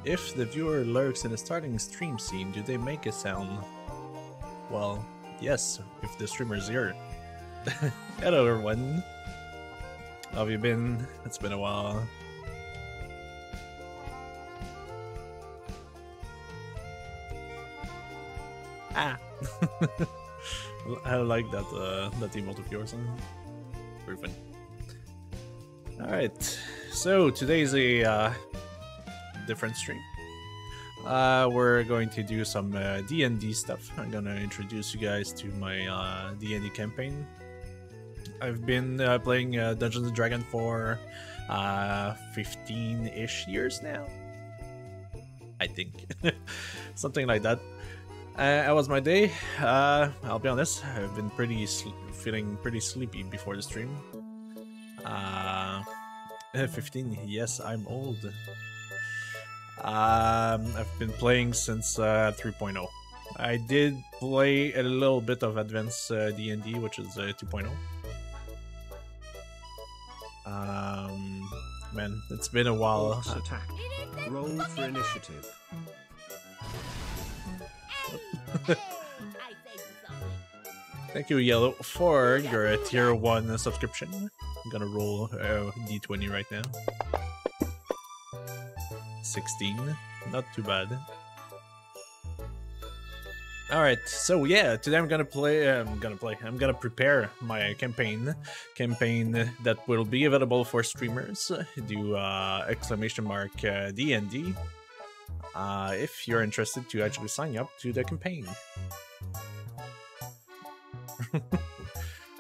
If the viewer lurks in the starting stream scene, do they make a sound? Well, yes, if the streamer is here. Hello everyone. How have you been? It's been a while. Ah! I like that that emote of yours. Very fun. Alright, so today's a different stream. We're going to do some D&D stuff. I'm gonna introduce you guys to my D&D campaign. I've been playing Dungeons & Dragons for 15-ish years now. I think. Something like that. How was my day? I'll be honest, I've been feeling pretty sleepy before the stream. 15, yes, I'm old. I've been playing since 3.0. I did play a little bit of Advanced D&D, which is 2.0. Man, it's been a while. Attack. Roll for initiative. Thank you, Yellow, for your tier 1 subscription. I'm gonna roll D20 right now. 16, not too bad. Alright, so yeah, today I'm gonna prepare my campaign that will be available for streamers. Do !D&D if you're interested to actually sign up to the campaign.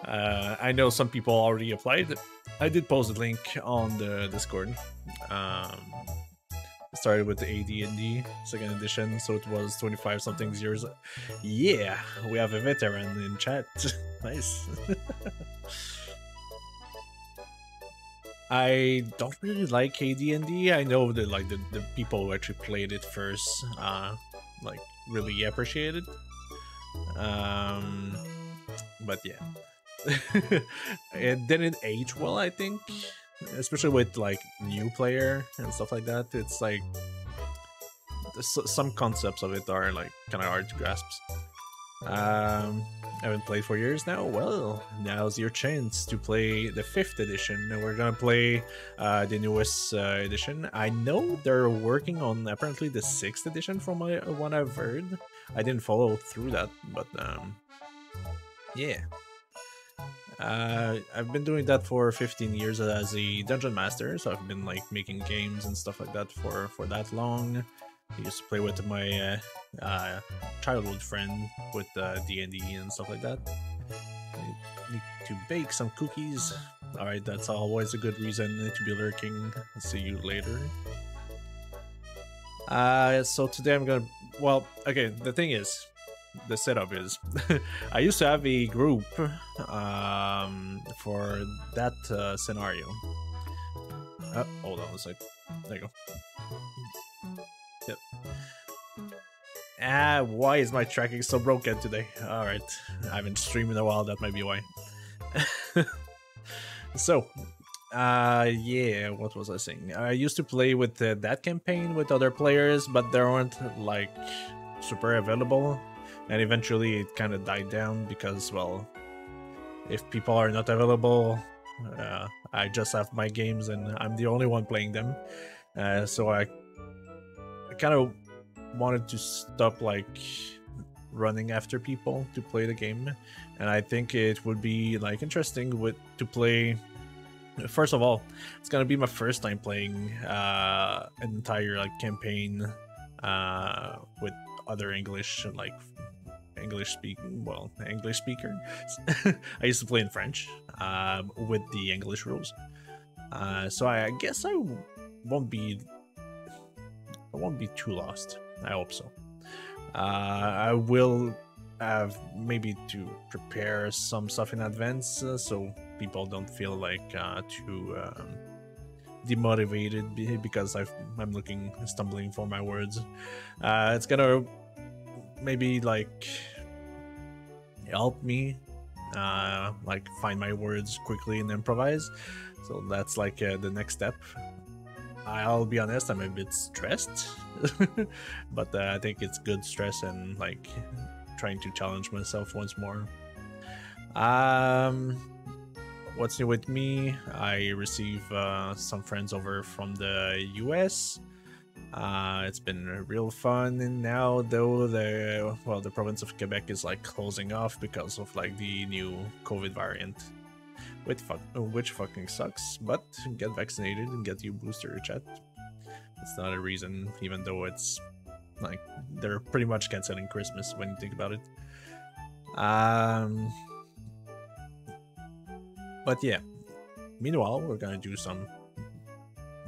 I know some people already applied. I did post a link on the Discord. Started with the AD&D 2nd edition, so it was 25 something years. Yeah, we have a veteran in chat. Nice. I don't really like AD&D. I know that like the people who actually played it first like really appreciate it. But yeah. It didn't age well, I think. Especially with like new player and stuff like that. It's like some concepts of it are like kind of hard to grasp. I haven't played for years now. Well, now's your chance to play the 5th edition. We're gonna play the newest edition. I know they're working on apparently the 6th edition from what I've heard. I didn't follow through that, but yeah. I've been doing that for 15 years as a dungeon master, so I've been like making games and stuff like that for that long. I used to play with my childhood friend with D&D and stuff like that. I need to bake some cookies. Alright, that's always a good reason to be lurking. I'll see you later. So today I'm gonna... Well, okay, the thing is, the setup is I used to have a group for that scenario. Hold on a sec. There you go. Yep. Why is my tracking so broken today? Alright, I haven't streamed in a while, that might be why. So, yeah, what was I saying? I used to play with that campaign with other players, but they weren't like super available. And eventually it kind of died down because, well, if people are not available, I just have my games and I'm the only one playing them. So I kind of wanted to stop like running after people to play the game. And I think it would be like interesting to play. First of all, it's gonna be my first time playing an entire like campaign with other English speaker. I used to play in French with the English rules, so I guess I won't be too lost. I hope so. I will have maybe to prepare some stuff in advance so people don't feel like too demotivated because I'm stumbling for my words. It's gonna maybe like help me like find my words quickly and improvise, so that's like the next step. I'll be honest, I'm a bit stressed, but I think it's good stress and like trying to challenge myself once more. What's new with me? I receive some friends over from the US. It's been real fun, and now though the province of Quebec is like closing off because of like the new COVID variant, which fucking sucks. But get vaccinated and get your booster, chat. It's not a reason, even though it's like they're pretty much canceling Christmas when you think about it. But yeah, meanwhile we're gonna do some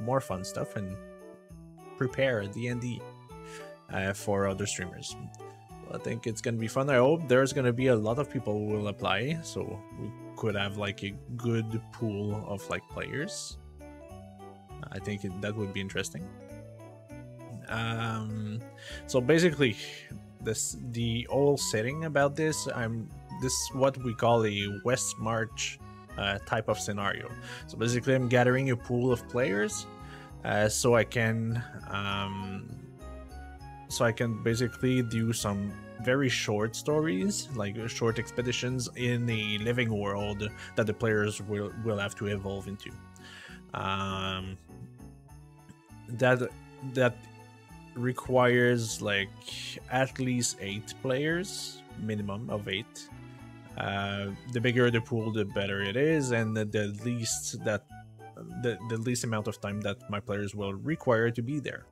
more fun stuff and prepare D&D for other streamers. I think it's gonna be fun. I hope there's gonna be a lot of people who will apply, so we could have like a good pool of like players. I think that would be interesting. So basically, the whole setting about this, this is what we call a West March type of scenario. So basically, I'm gathering a pool of players, so I can basically do some very short stories, like short expeditions in a living world that the players will have to evolve into. That requires like at least 8 players, minimum of 8. The bigger the pool, the better it is, and the least amount of time that my players will require to be there.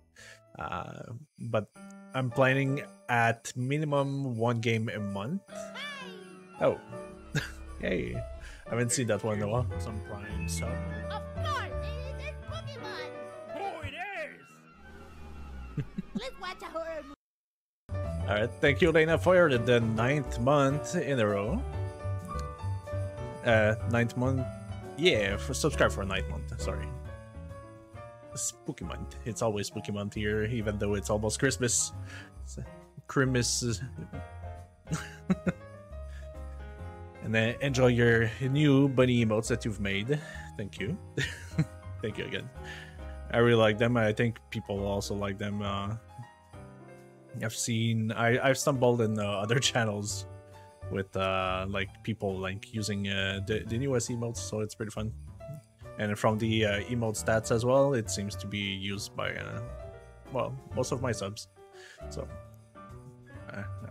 But I'm planning at minimum 1 game a month. Oh, hey, I haven't seen that one in a while. Some Prime sub. Of course, it is Pokemon. Oh, it is! Let's watch a horror movie. Alright, thank you, Lena, for the 9th month in a row. 9th month. Yeah, subscribe for 9th month, sorry. Spooky month. It's always spooky month here, even though it's almost Christmas. Christmas. And then enjoy your new bunny emotes that you've made. Thank you. Thank you again. I really like them. I think people also like them. I've stumbled in other channels with like people like using the newest emotes, so it's pretty fun. And from the emote stats as well, it seems to be used by well, most of my subs. So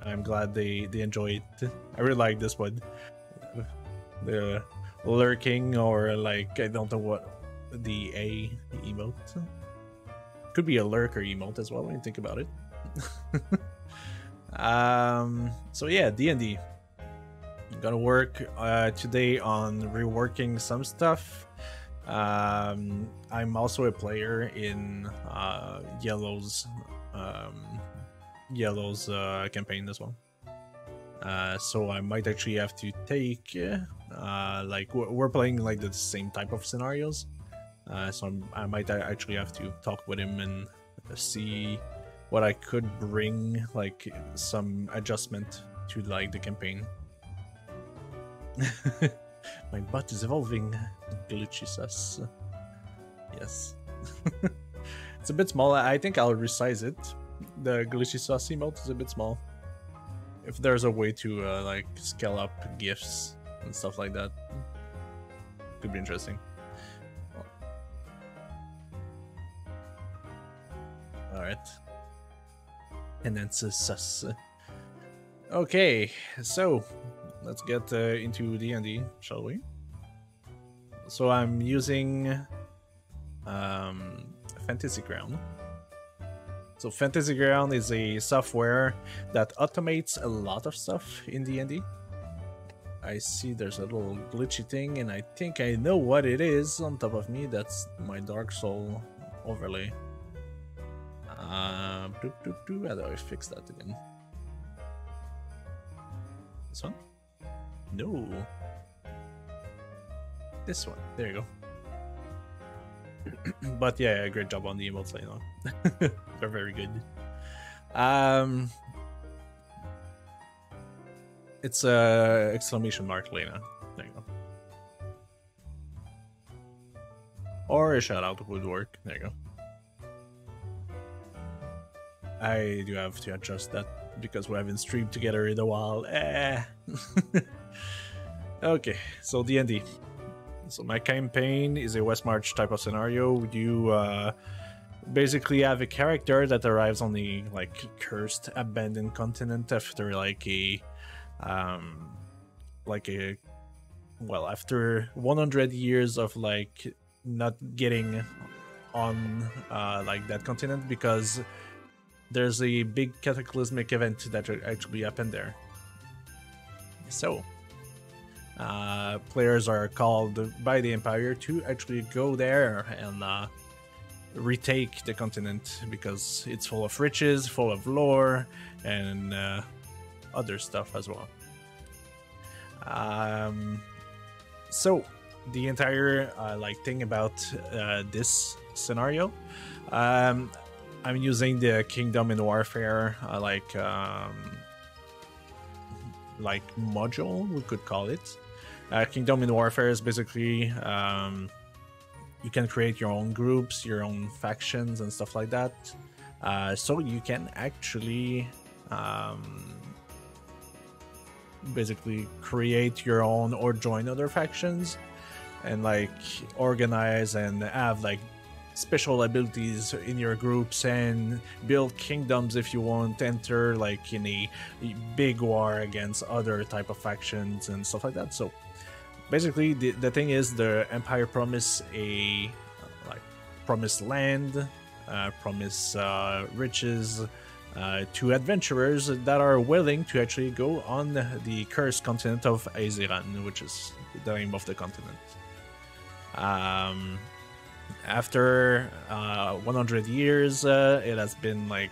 I'm glad they enjoy it. I really like this one. The lurking, or like I don't know what the A emote. Could be a lurker emote as well when you think about it. So yeah, D&D. I'm gonna work today on reworking some stuff. I'm also a player in Yellow's campaign as well. So I might actually have to take like we're playing like the same type of scenarios. So I might actually have to talk with him and see what I could bring, like some adjustment to like the campaign. My butt is evolving. Glitchyverse. Yes. It's a bit small. I think I'll resize it. The Glitchyverse emote is a bit small. If there's a way to like scale up gifts and stuff like that, could be interesting. All right. And then sus. Okay, so let's get into D&D, shall we? So I'm using Fantasy Ground. So Fantasy Ground is a software that automates a lot of stuff in D&D. I see there's a little glitchy thing, and I think I know what it is on top of me. That's my Dark Soul overlay. How do I fix that again? This one? No. This one. There you go. But yeah, great job on the emotes, you know. They're very good. It's a exclamation mark, Lena. There you go. Or a shout out would work. There you go. I do have to adjust that because we haven't streamed together in a while. Okay, so D&D. So my campaign is a West March type of scenario. You basically have a character that arrives on the like cursed, abandoned continent after after 100 years of like not getting on like that continent because there's a big cataclysmic event that actually happened there. So players are called by the Empire to actually go there and retake the continent because it's full of riches, full of lore, and other stuff as well. So the entire thing about this scenario, I'm using the Kingdom in Warfare module, we could call it. Kingdom in Warfare is basically you can create your own groups, your own factions and stuff like that. So you can actually basically create your own or join other factions and like organize and have like special abilities in your groups and build kingdoms if you want, enter like in a big war against other type of factions and stuff like that. So basically the thing is the Empire promise a promise land, promise riches to adventurers that are willing to actually go on the cursed continent of Aesiran, which is the name of the continent. After 100 years, it has been like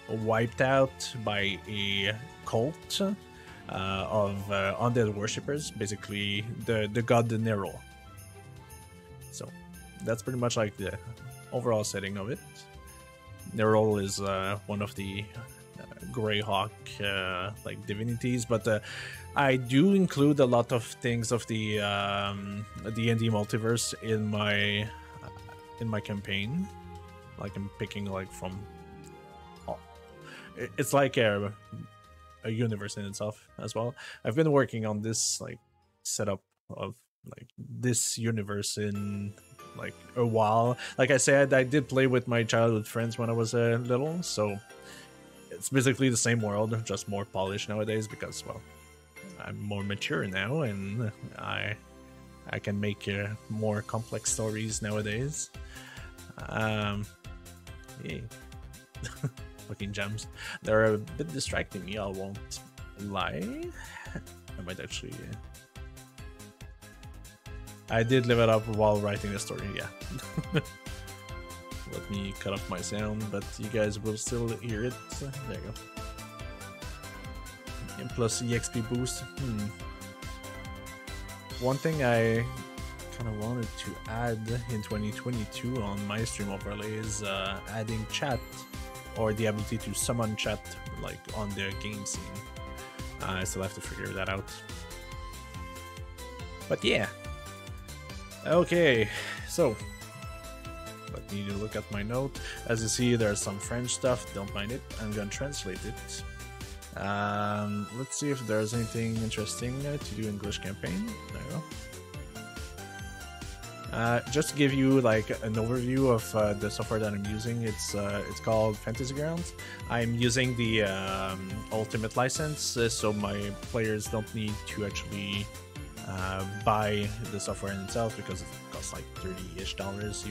wiped out by a cult of undead worshippers, basically the god Nero. So that's pretty much like the overall setting of it. Nero is one of the Greyhawk like divinities, but I do include a lot of things of the D&D multiverse in my campaign. Like I'm picking like from it's like a universe in itself as well. I've been working on this like setup of like this universe in like a while. Like I said, I did play with my childhood friends when I was little, so it's basically the same world, just more polished nowadays because, well, I'm more mature now and I can make more complex stories nowadays. Yeah. Fucking gems. They're a bit distracting me, I won't lie. I might actually... I did live it up while writing the story, yeah. Let me cut off my sound, but you guys will still hear it. There you go. And plus EXP boost. One thing I kind of wanted to add in 2022 on my stream overlay is adding chat, or the ability to summon chat like on the game scene. I still have to figure that out. But yeah. Okay, so let me look at my note. As you see, there's some French stuff, don't mind it. I'm gonna translate it. Let's see if there's anything interesting to do in English campaign. There you go. Just to give you like an overview of the software that I'm using, it's called Fantasy Grounds. I'm using the Ultimate license, so my players don't need to actually buy the software in itself because it costs like $30-ish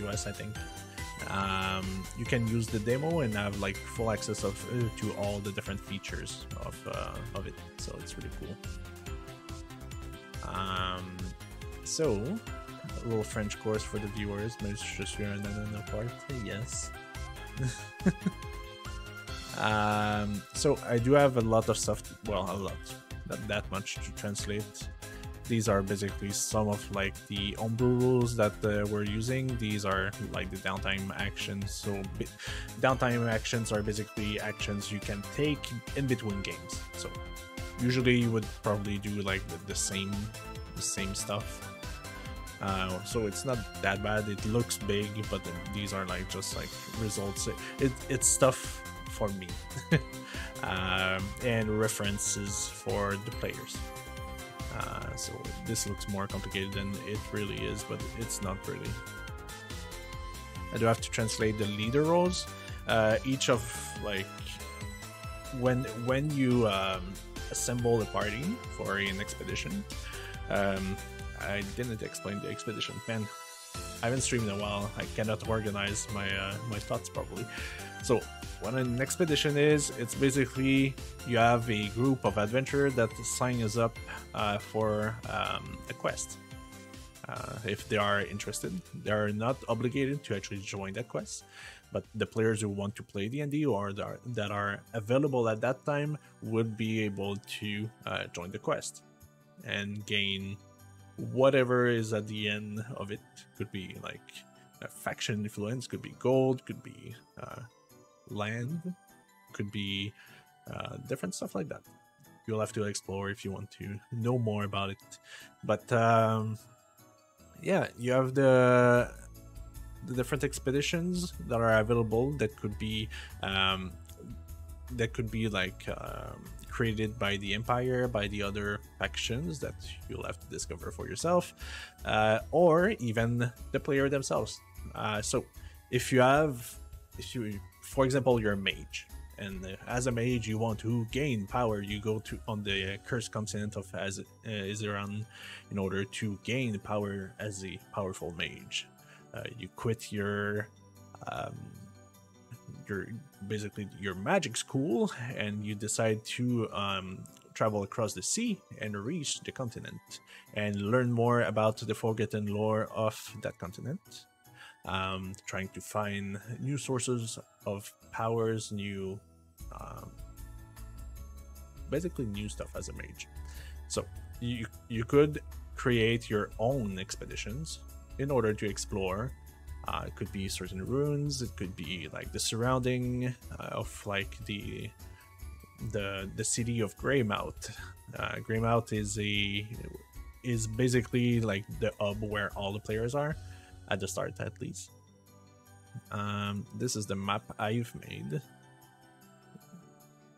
US, I think. You can use the demo and have like full access to all the different features of it, so it's really cool. So a little French course for the viewers. Mais je suis un apart, yes. So I do have a lot of stuff, well, a lot, not that much to translate. These are basically some of like the homebrew rules that we're using. These are like the downtime actions. So downtime actions are basically actions you can take in between games. So usually you would probably do like the same stuff. So it's not that bad. It looks big, but these are like just like results. It's stuff for me. And references for the players. So this looks more complicated than it really is, but it's not really. I do have to translate the leader roles. Each of like when you assemble a party for an expedition. I didn't explain the expedition, man. I haven't streamed in a while. I cannot organize my my thoughts properly. So what an expedition is, it's basically you have a group of adventurers that signs up for a quest. If they are interested, they are not obligated to actually join that quest, but the players who want to play D&D or that are available at that time would be able to join the quest and gain whatever is at the end of it. Could be like a faction influence, could be gold, could be land, could be different stuff like that. You'll have to explore if you want to know more about it. But yeah, you have the different expeditions that are available that could be like created by the Empire, by the other factions that you'll have to discover for yourself, or even the player themselves. So if you, for example, you're a mage, and as a mage you want to gain power, you go to on the cursed continent of Aesiran in order to gain power as a powerful mage. You quit your basically your magic school, and you decide to travel across the sea and reach the continent and learn more about the forgotten lore of that continent, trying to find new sources of powers, new basically new stuff as a mage. So you could create your own expeditions in order to explore. It could be certain ruins, it could be like the surrounding of like the city of Greymouth. Greymouth is basically like the hub where all the players are at the start, at least. This is the map I've made.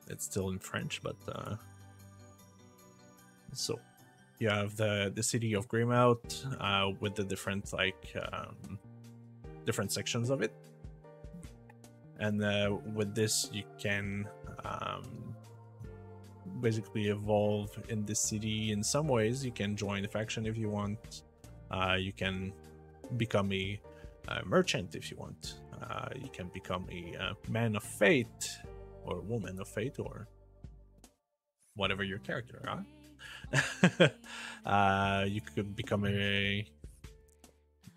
It's still in French, but so you have the city of Greymouth with the different like different sections of it, and with this you can basically evolve in this city in some ways. You can join a faction if you want, you can become a merchant if you want, you can become a man of fate or woman of fate or whatever your character are. You could become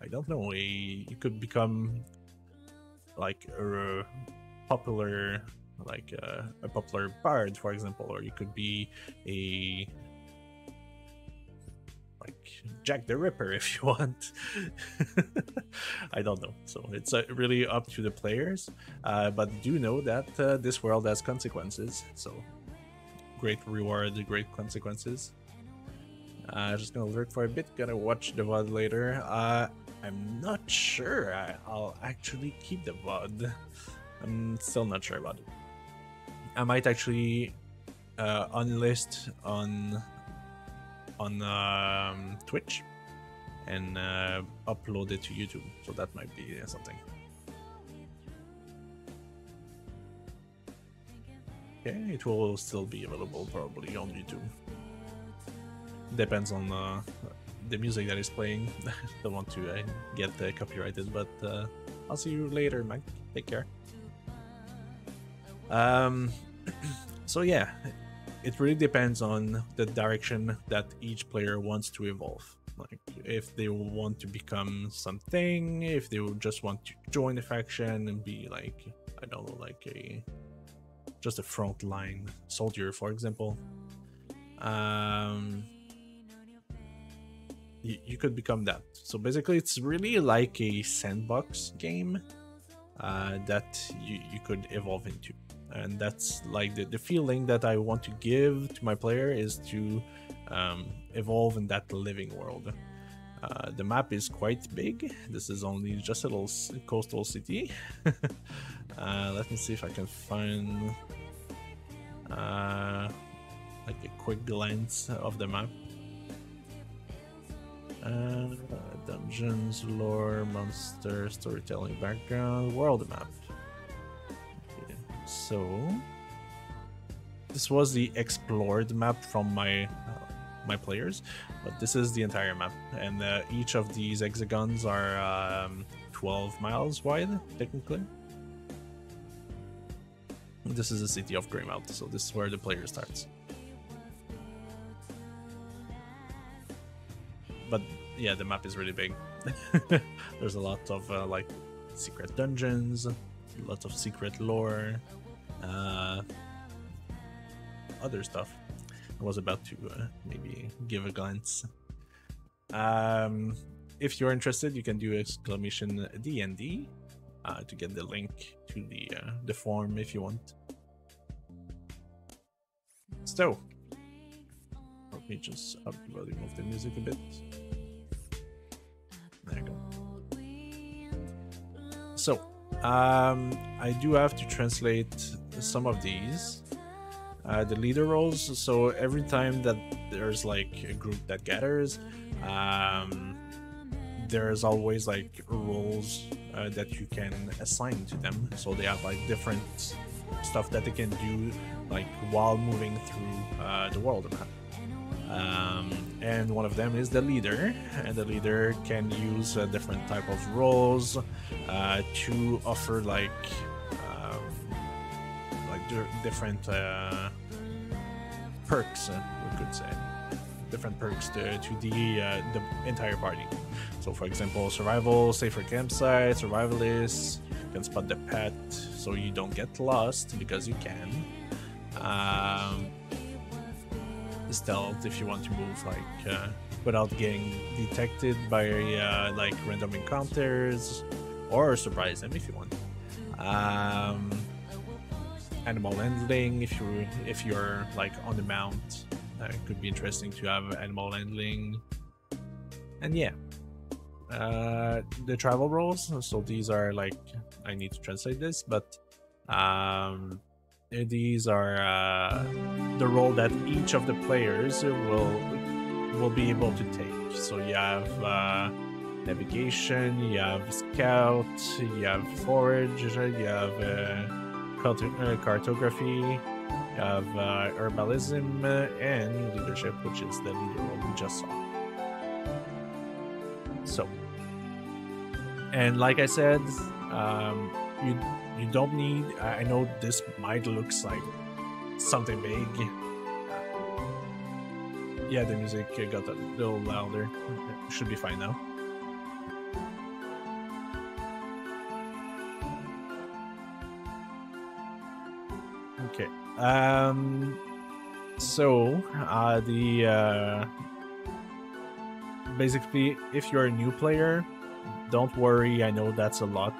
I don't know, you could become like a popular, like a popular bard, for example, or you could be a like Jack the Ripper if you want. I don't know. So it's really up to the players, but do know that this world has consequences. So great reward, great consequences. Just gonna lurk for a bit, gonna watch the VOD later. I'm not sure I'll actually keep the VOD. I'm still not sure about it. I might actually unlist on Twitch and upload it to YouTube, so that might be something. Okay, it will still be available probably on YouTube. Depends on the music that is playing. Don't want to get copyrighted, but I'll see you later, Mike. Take care. So yeah, it really depends on the direction that each player wants to evolve. Like if they want to become something, if they just want to join a faction and be like, I don't know, like just a frontline soldier, for example. You could become that. So basically it's really like a sandbox game that you could evolve into, and that's like the feeling that I want to give to my player is to evolve in that living world. The map is quite big. This is only just a little coastal city. Let me see if I can find like a quick glance of the map. Dungeons, lore, monster, storytelling, background, world map. Okay, so this was the explored map from my players, but this is the entire map, and each of these hexagons are 12 miles wide, technically. This is the city of Greymouth, so this is where the player starts. But yeah, the map is really big. There's a lot of like secret dungeons, lots of secret lore, other stuff. I was about to maybe give a glance. If you're interested, you can do exclamation DND to get the link to the form if you want. So let me just up the volume of the music a bit. There you go. So I do have to translate some of these. The leader roles, so every time that there's like a group that gathers, there's always like roles that you can assign to them, so they have like different stuff that they can do like while moving through the world map. And one of them is the leader, and the leader can use different type of roles to offer like different perks, we could say, different perks to the entire party. So for example, survival, safer campsite, survivalist, you can spot the pet so you don't get lost, because you can. Stealth, if you want to move like without getting detected by like random encounters, or surprise them if you want. Animal handling, if you're like on the mount, it could be interesting to have animal handling. And yeah, the travel roles, so these are like, I need to translate this, but these are the role that each of the players will be able to take. So you have navigation, you have scout, you have forage, you have cartography, you have herbalism, and leadership, which is the leader role we just saw. So, and like I said, you don't need, I know this might look like something big. Yeah, the music got a little louder. It should be fine now. Okay. So basically, if you're a new player, don't worry. I know that's a lot.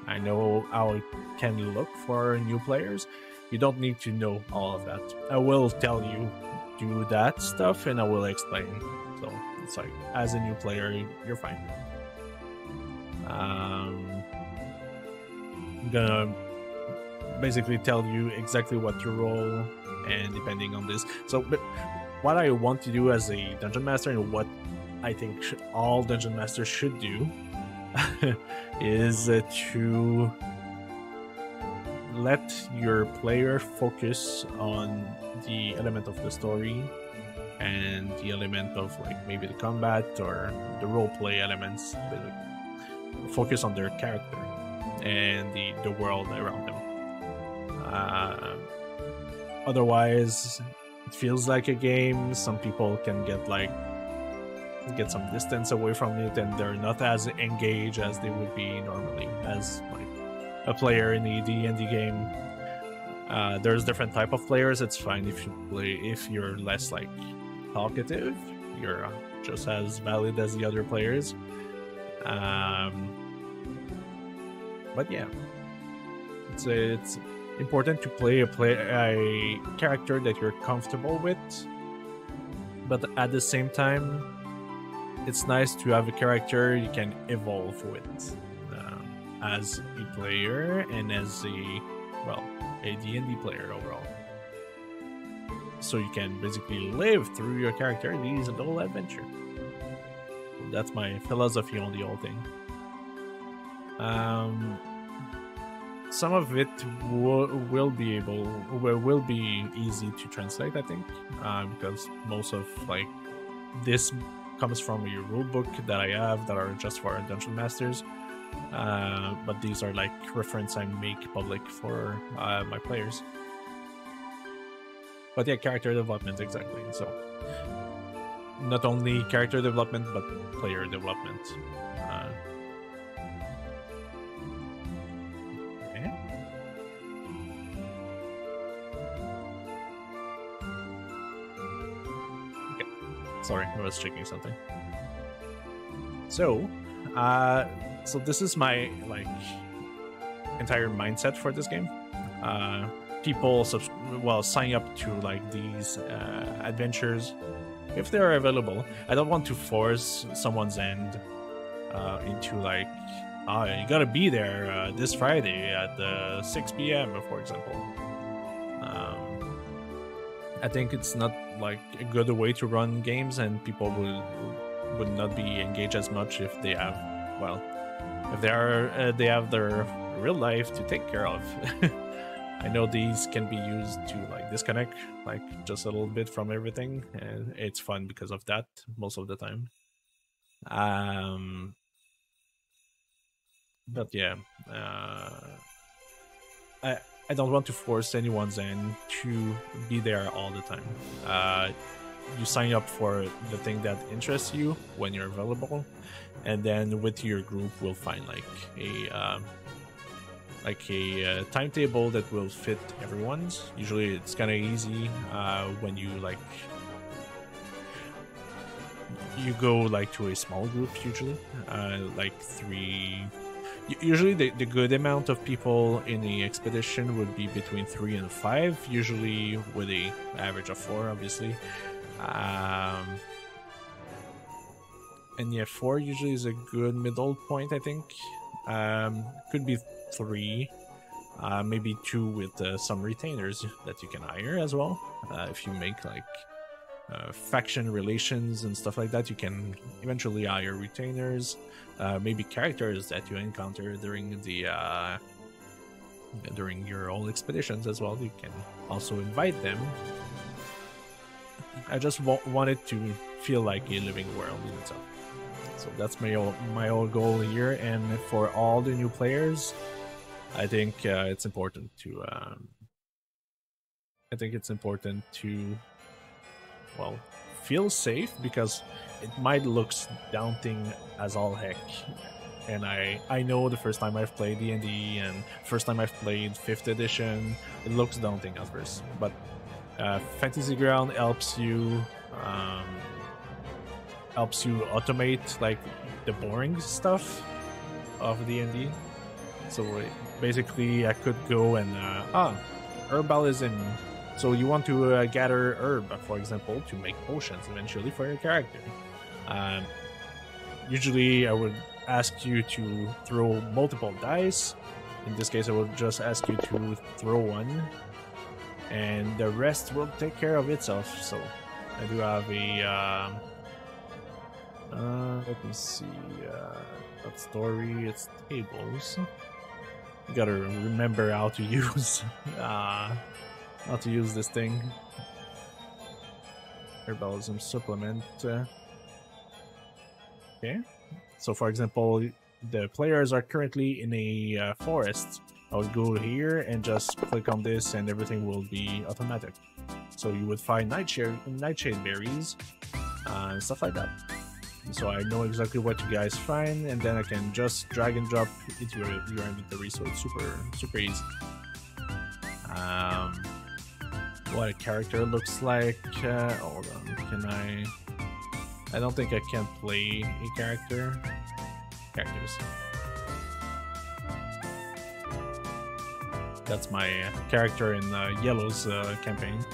I know how it can look for new players. You don't need to know all of that. I will tell you do that stuff, and I will explain. So it's like, as a new player, you're fine. I'm gonna basically tell you exactly what your role, and depending on this. So, but what I want to do as a dungeon master, and what I think all dungeon masters should do, is to let your player focus on the element of the story and the element of like maybe the combat or the roleplay elements. Focus on their character and the world around them. Otherwise, it feels like a game. Some people can get some distance away from it, and they're not as engaged as they would be normally as like a player in the D&D game. There's different type of players. It's fine if you're less like talkative. You're just as valid as the other players. But yeah, it's important to play a character that you're comfortable with, but at the same time, it's nice to have a character you can evolve with as a player and as a D&D player overall. So you can basically live through your character these little adventure. That's my philosophy on the whole thing. Some of it will be easy to translate, I think, because most of like this comes from a rule book that I have that are just for dungeon masters. But these are like reference I make public for my players. But yeah, character development, exactly. So not only character development, but player development. Okay. Okay. Sorry, I was checking something. So, so this is my like entire mindset for this game. People sign up to like these adventures if they're available. I don't want to force someone's hand into like, you gotta be there this Friday at 6 p.m. for example. I think it's not like a good way to run games, and people would not be engaged as much if they have they have their real life to take care of. I know these can be used to like disconnect like just a little bit from everything, and it's fun because of that most of the time. But yeah, I don't want to force anyone's hand to be there all the time. You sign up for the thing that interests you when you're available, and then with your group we'll find like a timetable that will fit everyone's. Usually it's kind of easy when you like you go like to a small group, usually like 3. Usually the good amount of people in the expedition would be between 3 and 5, usually with a average of 4 obviously. And yeah, 4 usually is a good middle point, I think. Could be 3, maybe 2 with some retainers that you can hire as well. If you make like faction relations and stuff like that, you can eventually hire retainers. Maybe characters that you encounter during the during your own expeditions as well. You can also invite them. I just wanted to feel like a living world in itself. So that's my whole goal here, and for all the new players, I think it's important to feel safe, because it might look daunting as all heck. And I know the first time I've played D&D and first time I've played 5th edition, it looks daunting at first, but Fantasy Ground helps you automate like the boring stuff of D&D. So basically I could go and herbalism. So you want to gather herb, for example, to make potions eventually for your character. Usually I would ask you to throw multiple dice. In this case I would just ask you to throw one, and the rest will take care of itself. So I do have a let me see, that story, it's tables. You gotta remember how to use this thing. Herbalism supplement. Okay, so for example, the players are currently in a forest. I would go here and just click on this and everything will be automatic. So you would find nightshade berries and stuff like that. So I know exactly what you guys find, and then I can just drag and drop into your inventory, so it's super easy. What a character looks like. Hold on, can I don't think I can play a character. Characters. That's my character in Yellow's campaign.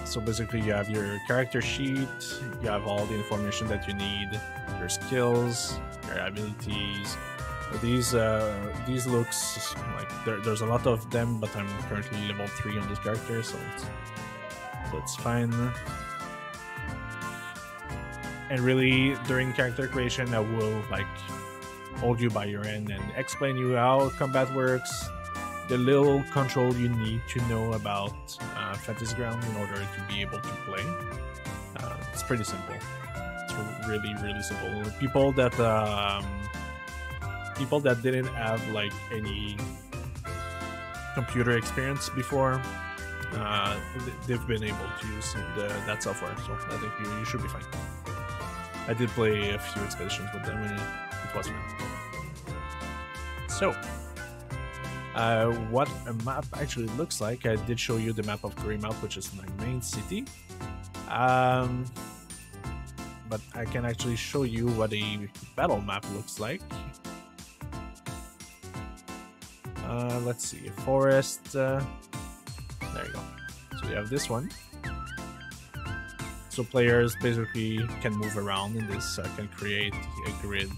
So basically, you have your character sheet, you have all the information that you need, your skills, your abilities. These looks like there's a lot of them, but I'm currently level 3 on this character, so it's fine. And really, during character creation, I will like hold you by your hand and explain you how combat works, the little control you need to know about Fantasy Ground in order to be able to play. It's pretty simple. It's really, really simple. People that didn't have like any computer experience before, they've been able to use that software, so I think you should be fine. I did play a few expeditions with them and it was fun. So, what a map actually looks like, I did show you the map of Greymouth, which is my main city. But I can actually show you what a battle map looks like. Let's see, forest. There you go. So you have this one. So players basically can move around in this, can create a grid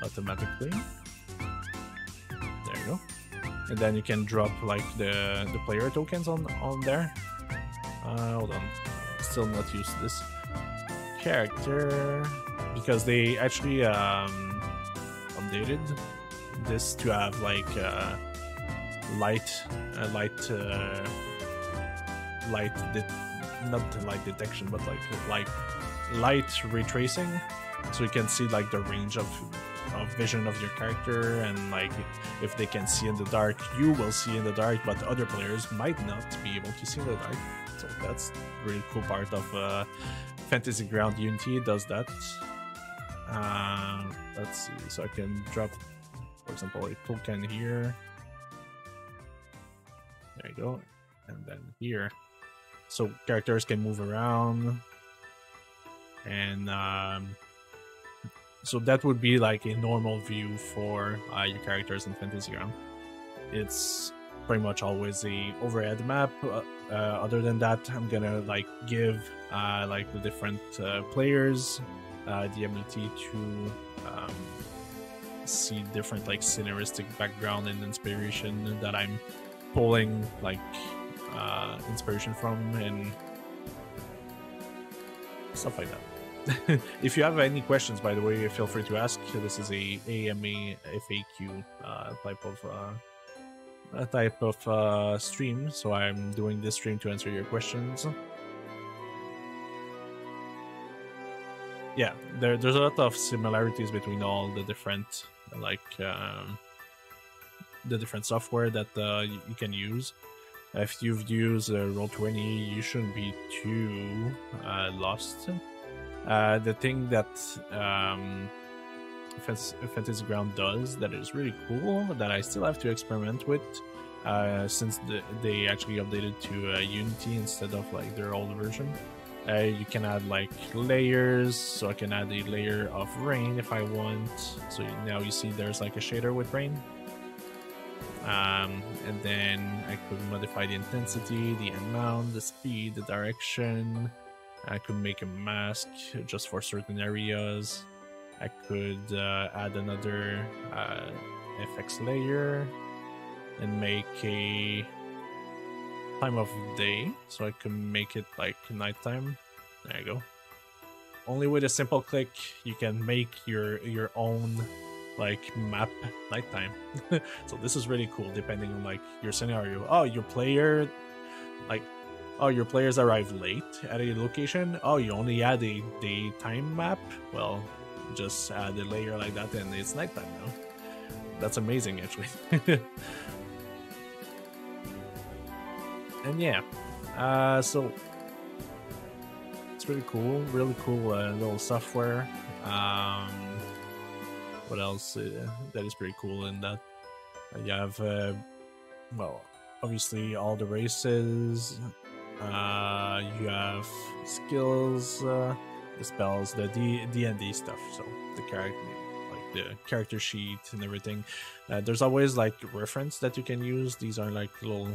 automatically. There you go. And then you can drop like the player tokens on there. Hold on, still not used to this character because they actually updated this to have like not light detection, but like light retracing, so you can see like the range of vision of your character, and like if they can see in the dark, you will see in the dark, but other players might not be able to see in the dark. So that's a really cool part of Fantasy Ground Unity. It does that. Let's see, so I can drop, for example, a token here. There you go. And then here. So characters can move around. And so that would be like a normal view for your characters in Fantasy Ground. It's pretty much always a overhead map. Other than that, I'm gonna like give like the different players the ability to see different like scenaristic background and inspiration that I'm pulling like inspiration from and stuff like that. If you have any questions, by the way, feel free to ask. This is a AMA FAQ type of stream, so I'm doing this stream to answer your questions. Yeah, there's a lot of similarities between all the different like the different software that you can use. If you've used Roll20, you shouldn't be too lost. The thing that Fantasy Ground does that is really cool, that I still have to experiment with, since they actually updated to Unity instead of like their old version. You can add like layers, so I can add a layer of rain if I want. So now you see there's like a shader with rain. And then I could modify the intensity, the amount, the speed, the direction. I could make a mask just for certain areas. I could add another FX layer and make a time of day, so I can make it like nighttime. There you go. Only with a simple click you can make your own like map nighttime. So this is really cool depending on like your scenario. Oh, your player like your players arrive late at a location. Oh, you only add a daytime map. Well, just add a layer like that and it's nighttime now. That's amazing actually. And yeah, so it's really cool little software. What else that is pretty cool in that? You have well, obviously all the races. You have skills, the spells, the D&D stuff. So the character, like the character sheet and everything. There's always like reference that you can use. These are like little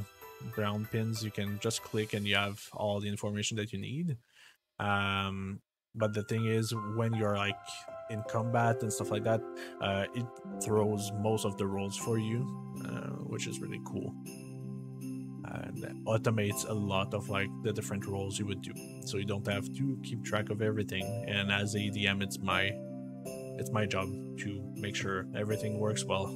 ground pins, you can just click and you have all the information that you need. But the thing is, when you're like in combat and stuff like that, it throws most of the rolls for you, which is really cool. And automates a lot of like the different roles you would do, so you don't have to keep track of everything. And as a DM, it's my job to make sure everything works well.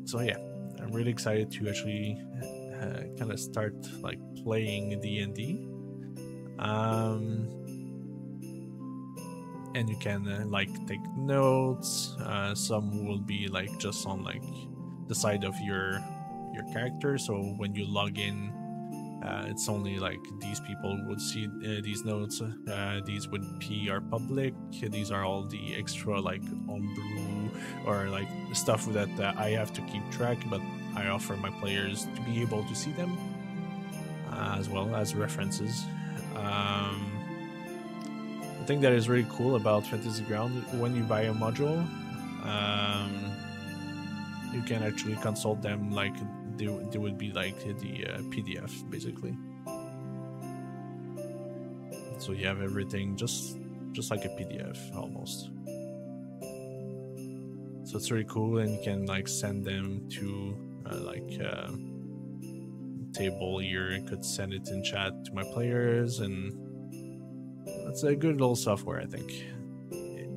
So yeah, I'm really excited to actually kind of start like playing D&D. And you can like take notes. Some will be like just on like the side of your character, so when you log in, it's only like these people would see these notes. These would be are public. These are all the extra like homebrew or like stuff that I have to keep track, but I offer my players to be able to see them, as well as references. The thing that is really cool about Fantasy Ground, when you buy a module, you can actually consult them like they would be like the PDF basically. So you have everything just like a PDF almost. So it's really cool, and you can like send them to table here. You could send it in chat to my players, and it's a good little software. I think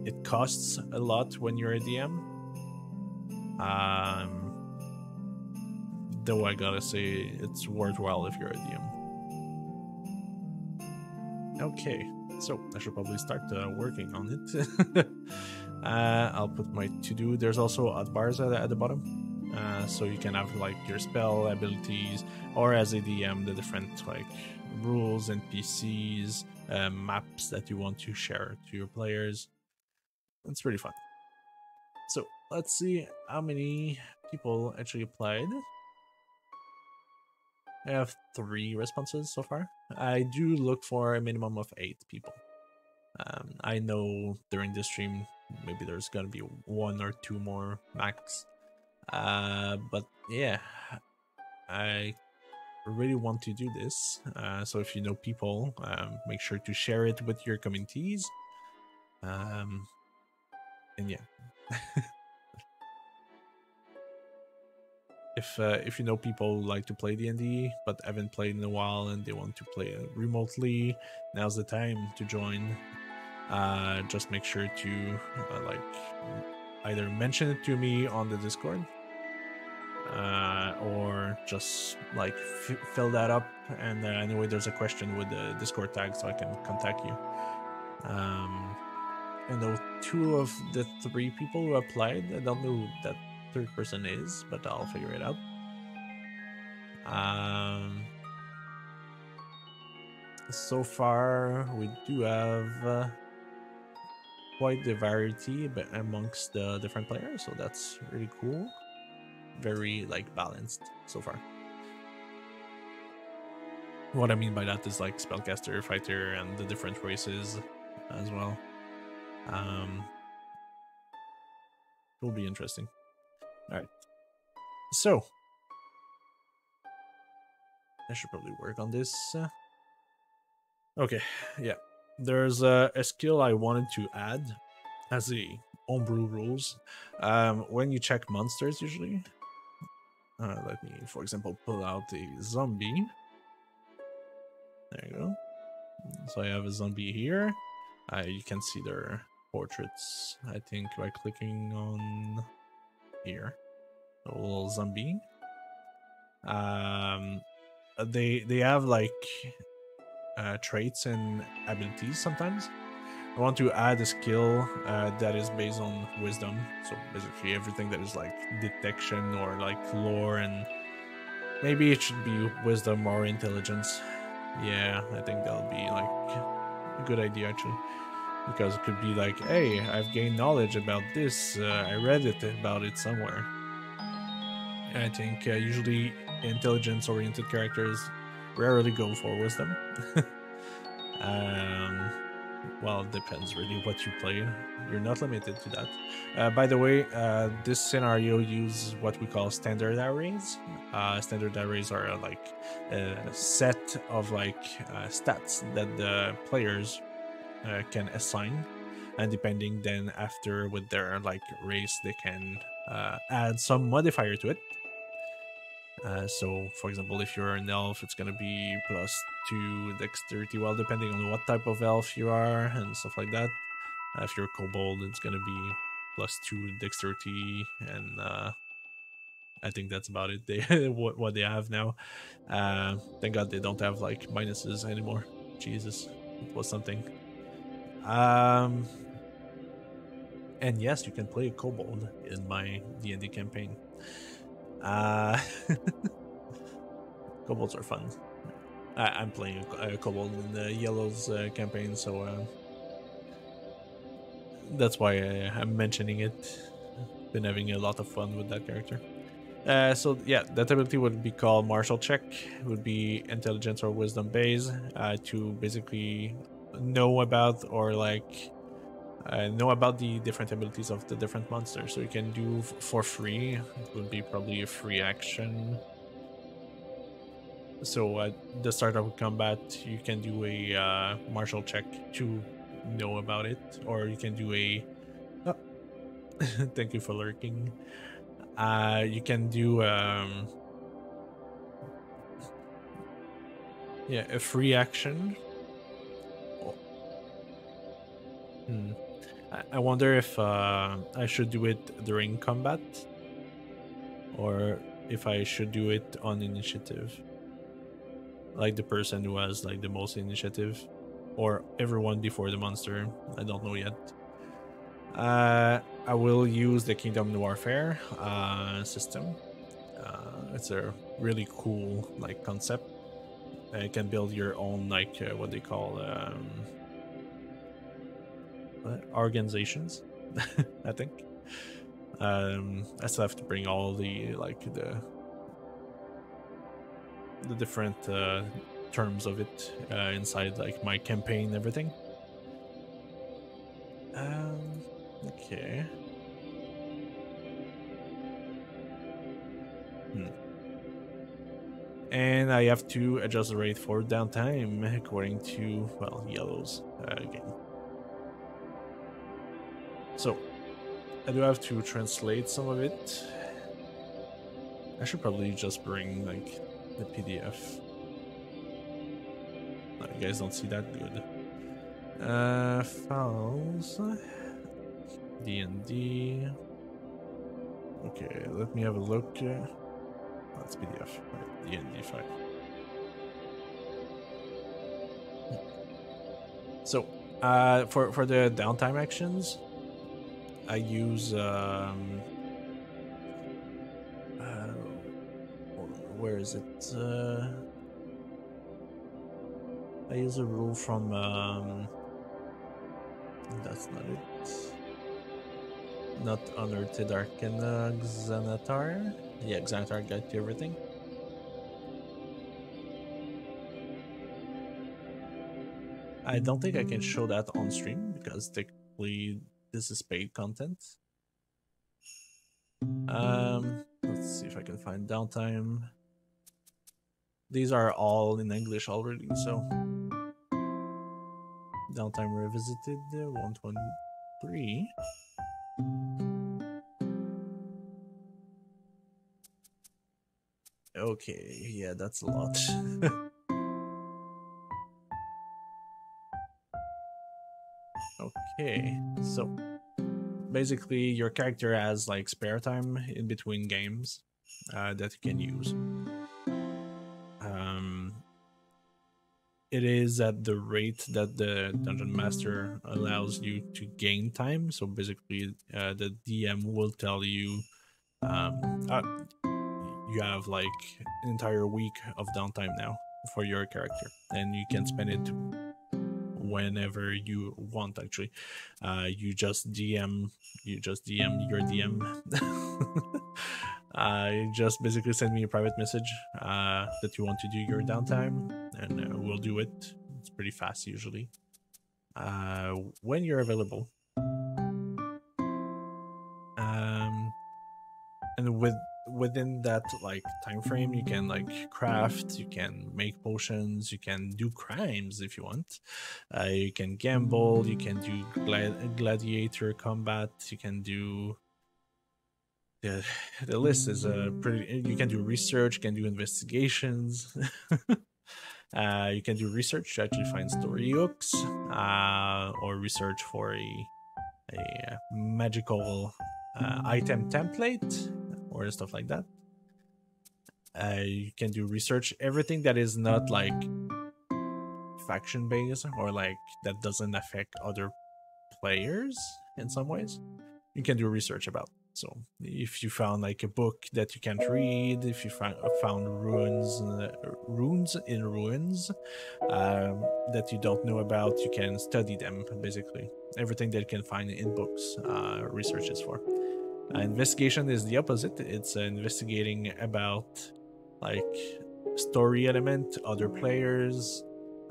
it costs a lot when you're a DM. Though I gotta say it's worthwhile if you're a DM. Okay, so I should probably start working on it. I'll put my to-do. There's also bars at the bottom, so you can have like your spell abilities, or as a DM, the different like rules, NPCs, maps that you want to share to your players. It's really fun. So let's see how many people actually applied. I have 3 responses so far. I do look for a minimum of 8 people. I know during this stream maybe there's gonna be 1 or 2 more max. But yeah, I really want to do this. So if you know people, make sure to share it with your communities. And yeah. If you know people who like to play D&D but haven't played in a while and they want to play remotely, now's the time to join. Just make sure to like either mention it to me on the Discord, or just like fill that up. And anyway, there's a question with the Discord tag, so I can contact you. I know 2 of the 3 people who applied. I don't know who that 3rd person is, but I'll figure it out. So far we do have quite the variety amongst the different players, so that's really cool. Very like balanced so far. What I mean by that is like spellcaster, fighter, and the different races as well. It will be interesting. All right, so I should probably work on this. Okay, yeah, there's a skill I wanted to add as a homebrew rules. When you check monsters, usually, let me, for example, pull out a zombie. There you go. So I have a zombie here. You can see their portraits, I think, by clicking on here. A little zombie. They have like traits and abilities sometimes. I want to add a skill that is based on wisdom. So basically everything that is like detection or like lore, and maybe it should be wisdom or intelligence. Yeah, I think that'll be like a good idea actually. Because it could be like, hey, I've gained knowledge about this. I read about it somewhere. And I think usually intelligence-oriented characters rarely go for wisdom. well, it depends really what you play. You're not limited to that. By the way, this scenario uses what we call standard arrays. Standard arrays are like a set of like stats that the players can assign, and depending then after with their like race, they can add some modifier to it. So, for example, if you're an elf, it's gonna be +2 dexterity, well, depending on what type of elf you are and stuff like that. If you're a kobold, it's gonna be +2 dexterity, and I think that's about it. They what they have now. Thank God they don't have like minuses anymore. Jesus, it was something. And yes, you can play a kobold in my D&D campaign. Kobolds are fun. I'm playing a kobold in the Yellows campaign, so that's why I'm mentioning it. Been having a lot of fun with that character. So yeah, that ability would be called Martial Check. It would be intelligence or wisdom base to basically know about or like know about the different abilities of the different monsters. So you can do for free. It would be probably a free action. So at the start of combat, you can do a martial check to know about it, or you can do a. Oh, thank you for lurking. You can do yeah, a free action. I wonder if I should do it during combat, or if I should do it on initiative. Like the person who has like the most initiative, or everyone before the monster. I don't know yet. I will use the Kingdom Warfare system. It's a really cool like concept. You can build your own like what they call organizations. I think. I still have to bring all the like the different terms of it inside like my campaign and everything. Okay. And I have to adjust the rate for downtime according to, well, Yellow's game. So I do have to translate some of it. I should probably just bring like the PDF. No, you guys don't see that good. Files. D&D. Okay, let me have a look. That's PDF. Right, D&D 5. So, for the downtime actions, I use where is it? I use a rule from that's not it. Not Unearthed Arcana, Xanatar. Yeah, Xanatar Guide to Everything. I don't think I can show that on stream because technically this is paid content. Let's see if I can find downtime. These are all in English already, so downtime revisited 123. Okay, yeah, that's a lot. Okay, so basically your character has like spare time in between games that you can use. It is at the rate that the dungeon master allows you to gain time. So basically, the DM will tell you you have like an entire week of downtime now for your character, and you can spend it whenever you want. Actually, you just DM your DM. You just basically send me a private message that you want to do your downtime, and we'll do it. It's pretty fast usually. when you're available. And within that like time frame, you can like craft, you can make potions, you can do crimes if you want. You can gamble, you can do gladiator combat, you can do the list is pretty. You can do research, you can do investigations. You can do research to actually find story hooks, or research for a magical item template or stuff like that. You can do research, everything that is not like faction based or like that doesn't affect other players in some ways. You can do research about. So if you found like a book that you can't read, if you found runes in ruins that you don't know about, you can study them. Basically, everything that you can find in books, research is for. Investigation is the opposite. It's investigating about like story element, other players.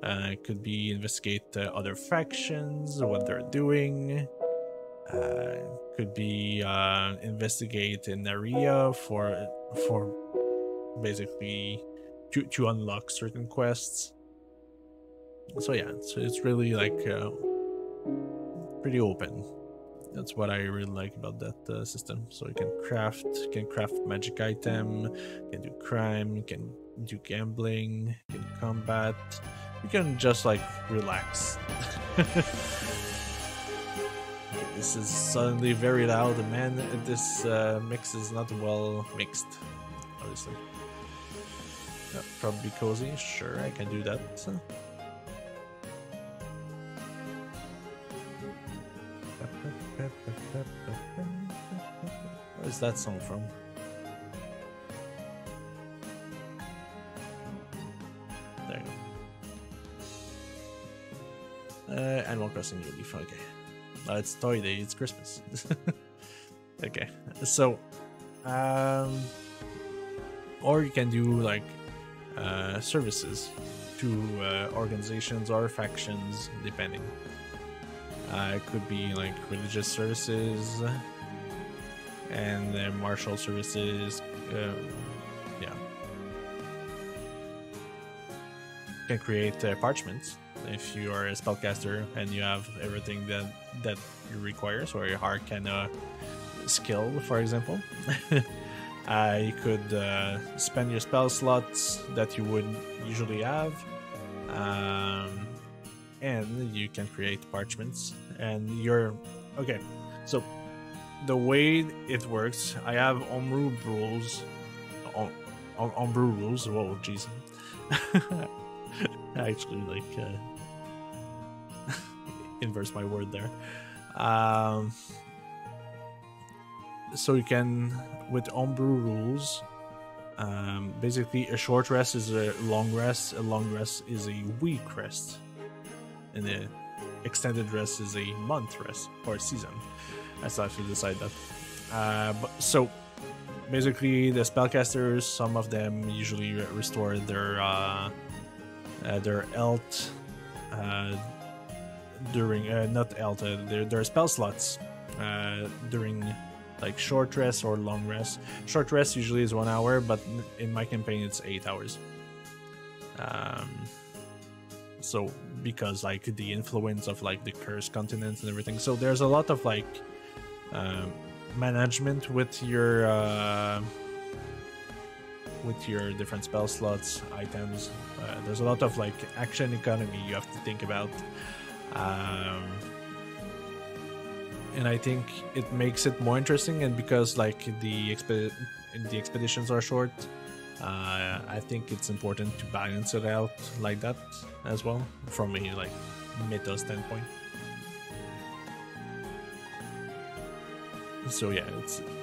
It could be investigate other factions, what they're doing. Could be investigate an area for basically to unlock certain quests. So yeah, so it's really like pretty open. That's what I really like about that system. So you can craft magic item, you can do crime, you can do gambling, you can combat, you can just like relax. This is suddenly very loud, man. This mix is not well mixed, obviously. Probably cozy. Sure, I can do that. Where's that song from? There you go. Animal Crossing New Leaf. Okay. It's Toy Day, it's Christmas. Okay, so or you can do like services to organizations or factions, depending. It could be like religious services and martial services. Yeah, you can create parchments. If you are a spellcaster and you have everything that you require, so your Arcana skill, for example, you could spend your spell slots that you would usually have, and you can create parchments. And you're okay. So the way it works, I have homebrew rules. Homebrew rules. Whoa, jeez. Actually, like inverse my word there. So you can, with homebrew rules, basically a short rest is a long rest is a week rest, and the extended rest is a month rest or a season. I still have to decide that. But so basically, the spellcasters, some of them usually restore their health during not health, their spell slots during like short rest or long rest. Short rest usually is 1 hour, but in my campaign it's 8 hours. So because like the influence of like the cursed continents and everything, so there's a lot of like management with your different spell slots, items. There's a lot of like action economy you have to think about, and I think it makes it more interesting. And because like the expeditions are short, I think it's important to balance it out like that as well, from a like meta standpoint. So yeah,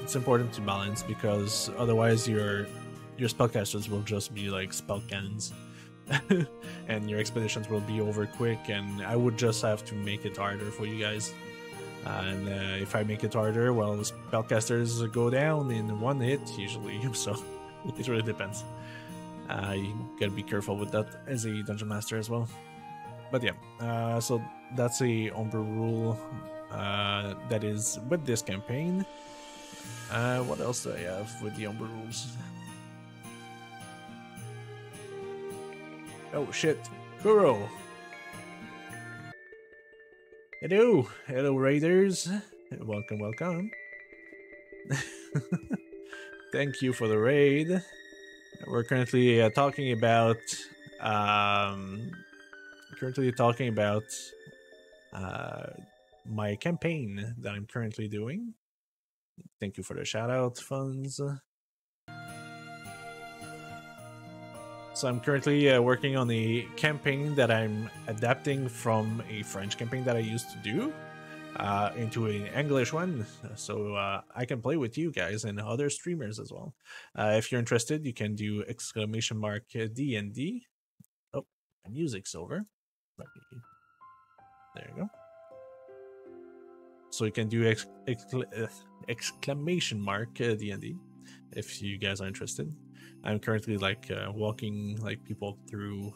it's important to balance, because otherwise your spellcasters will just be like spell cannons, and your expeditions will be over quick, and I would just have to make it harder for you guys. And if I make it harder, well, the spellcasters go down in one hit usually, so it really depends. You gotta be careful with that as a dungeon master as well. But yeah, so that's a homebrew rule that is with this campaign. What else do I have with the homebrew rules? Oh shit, Kuro. Hello, hello raiders. Welcome, welcome. Thank you for the raid. We're currently talking about my campaign that I'm currently doing. Thank you for the shout out funds. So I'm currently working on a campaign that I'm adapting from a French campaign that I used to do into an English one, so I can play with you guys and other streamers as well. If you're interested, you can do !D&D. Oh, my music's over. There you go. So you can do !D&D if you guys are interested. I'm currently like walking like people through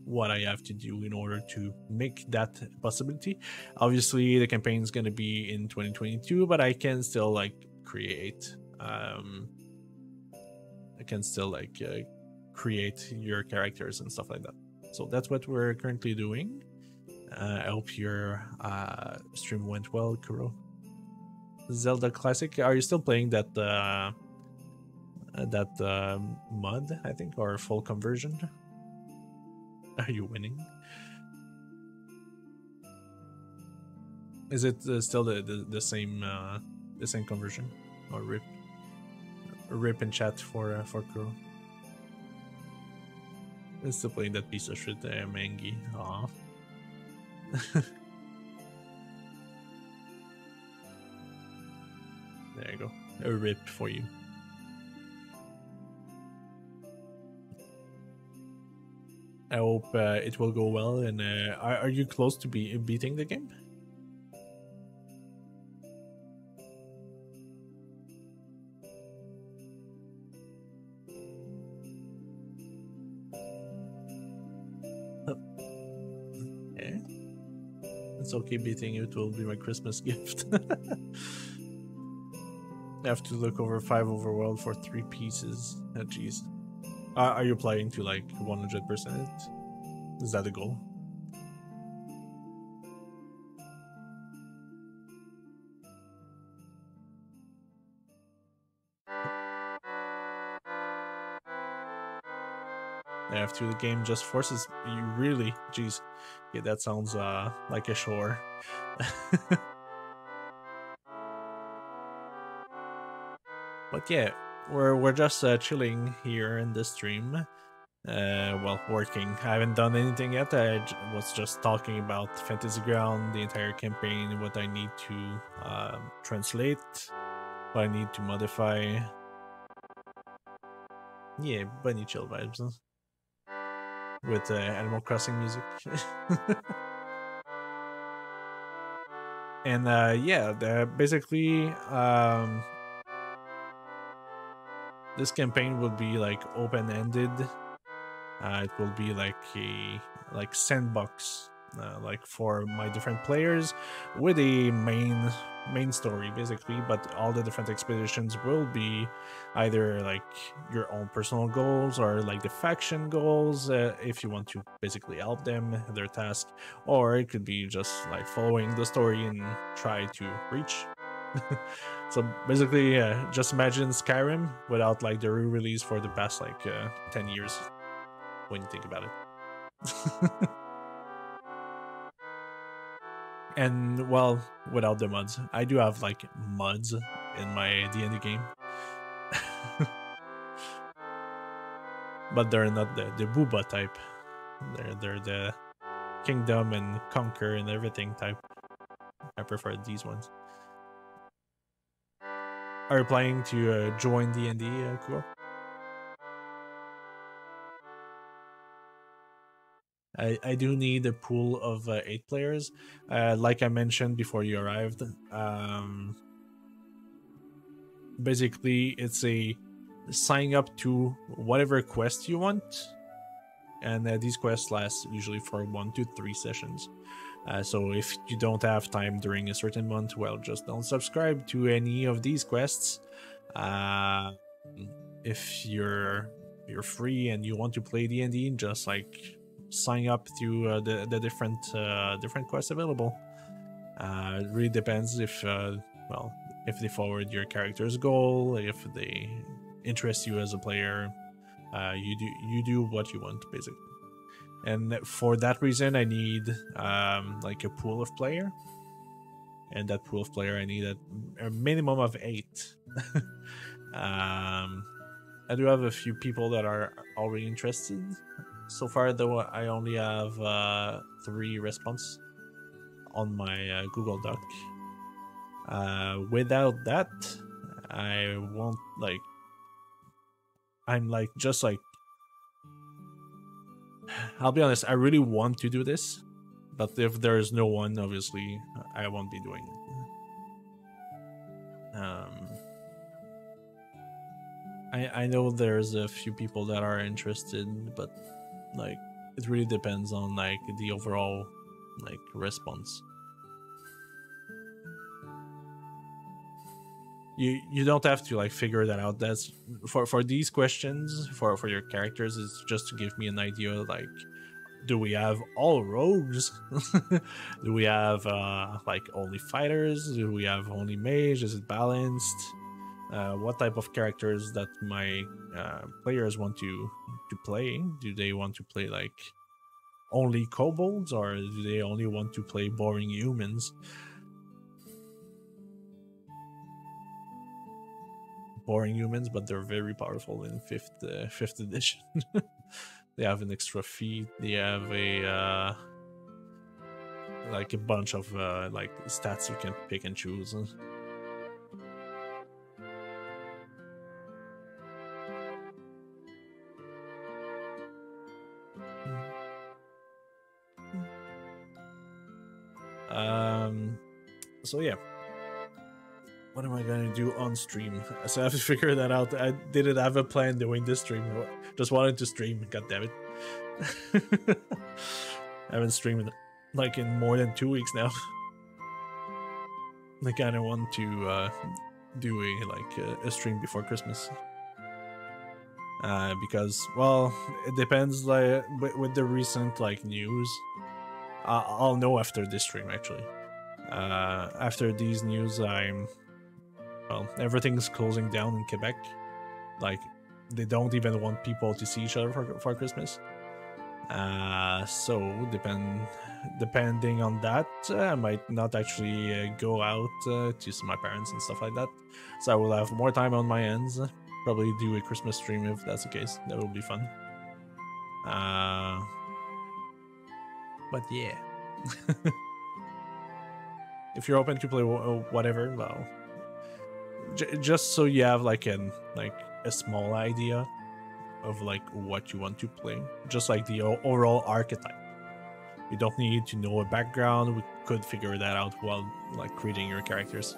what I have to do in order to make that possibility. Obviously, the campaign is going to be in 2022, but I can still like create. I can still like create your characters and stuff like that. So that's what we're currently doing. I hope your stream went well, Kuro. Zelda Classic. Are you still playing that mod, I think, or full conversion? Are you winning? Is it still the same conversion, or rip in chat for Kuro? I'm still playing that piece of shit, Mangi. Aw. There you go. A rip for you. I hope it will go well. And are you close to beating the game? Yeah. It's okay beating it will be my Christmas gift. I have to look over 5 overworld for 3 pieces. Oh, jeez. Are you planning to like 100% it? Is that the goal? After the game just forces you, really? Jeez. Yeah, that sounds like a chore. But yeah, we're just chilling here in the stream. Well, working. I haven't done anything yet. I was just talking about Fantasy Ground, the entire campaign, what I need to translate, what I need to modify. Yeah, bunny chill vibes, huh? With Animal Crossing music. And yeah, basically this campaign will be like open-ended. It will be like a sandbox, like for my different players, with a main story basically. But all the different expeditions will be either like your own personal goals or like the faction goals, if you want to basically help them their task, or it could be just like following the story and try to reach. So basically, just imagine Skyrim without like the re-release for the past like 10 years. When you think about it. And well, without the mods. I do have like mods in my D&D game. But they're not the booba type. They're the kingdom and conquer and everything type. I prefer these ones. Are you planning to join D&D, Kuo? I do need a pool of 8 players. Like I mentioned before you arrived, basically it's a sign up to whatever quest you want, and these quests last usually for 1 to 3 sessions. So if you don't have time during a certain month, well, just don't subscribe to any of these quests. If you're free and you want to play D&D, just like sign up to the different quests available. It really depends if well, if they forward your character's goal, if they interest you as a player. You do what you want, basically. And for that reason, I need like a pool of player, and that pool of player I need a minimum of 8. I do have a few people that are already interested. So far, though, I only have 3 response on my Google Doc. Without that, I won't like. I'm like just like. I'll be honest. I really want to do this, but if there is no one, obviously, I won't be doing it. I know there's a few people that are interested, but like it really depends on like the overall like response. You don't have to like figure that out. That's for these questions for your characters, is just to give me an idea, like, do we have all rogues? Do we have like only fighters? Do we have only mage? Is it balanced? What type of characters that my players want to play? Do they want to play like only kobolds, or do they only want to play boring humans? Boring humans, but they're very powerful in 5th edition. They have an extra feat. They have a like a bunch of like stats you can pick and choose. So yeah, what am I gonna do on stream? So I have to figure that out. I didn't have a plan doing this stream. I just wanted to stream. God damn it! I haven't streamed like in more than 2 weeks now. I kind of want to do a stream before Christmas. Because, well, it depends. Like with the recent like news, I'll know after this stream actually. After these news, well, everything's closing down in Quebec. Like, they don't even want people to see each other for Christmas. So depending on that, I might not actually go out to see my parents and stuff like that. So I will have more time on my hands. Probably do a Christmas stream if that's the case. That would be fun. But yeah. If you're open to play whatever, well, just so you have like a small idea of like what you want to play, just like the overall archetype. You don't need to know a background. We could figure that out while like creating your characters.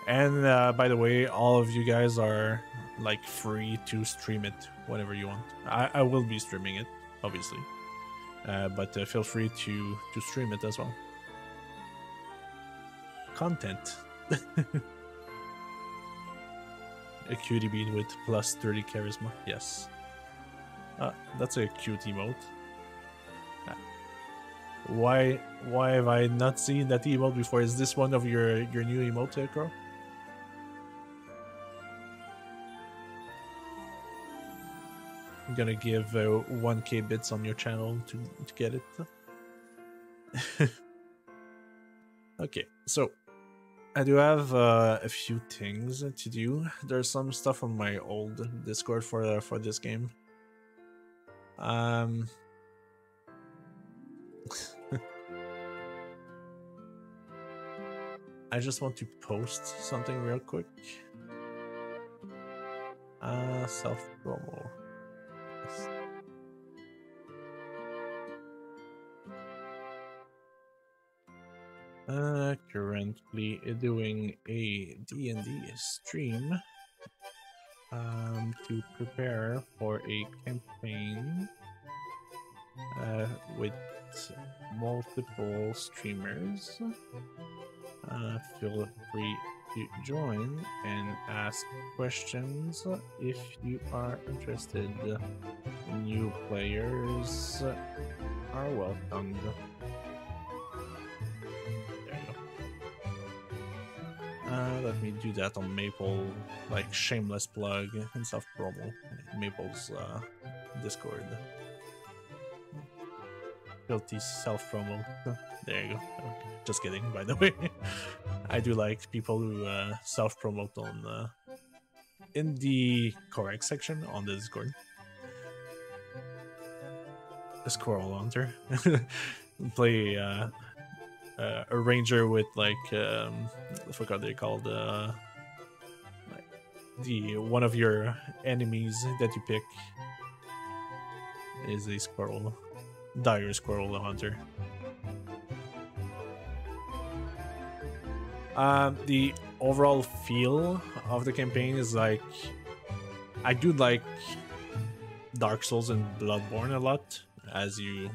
And by the way, all of you guys are like free to stream it whenever you want. I will be streaming it, obviously, but feel free to stream it as well. Content. A cutie bean with plus 30 charisma. Yes. That's a cute emote. Why have I not seen that emote before? Is this one of your new emote, Crow? I'm gonna give 1k bits on your channel to get it. Okay, so I do have a few things to do. There's some stuff on my old Discord for this game. I just want to post something real quick. Self promo. Currently doing a D&D stream to prepare for a campaign with multiple streamers. Feel free to join and ask questions if you are interested. New players are welcomed. There you go. Let me do that on Maple, like shameless plug and stuff promo. Maple's Discord. Guilty self-promo. There you go. Just kidding, by the way. I do like people who self-promote on in the correct section on the Discord. A squirrel hunter. Play a ranger with like I forgot they called like the one of your enemies that you pick is a squirrel. Dire squirrel hunter. The overall feel of the campaign is like I do like Dark Souls and Bloodborne a lot, as you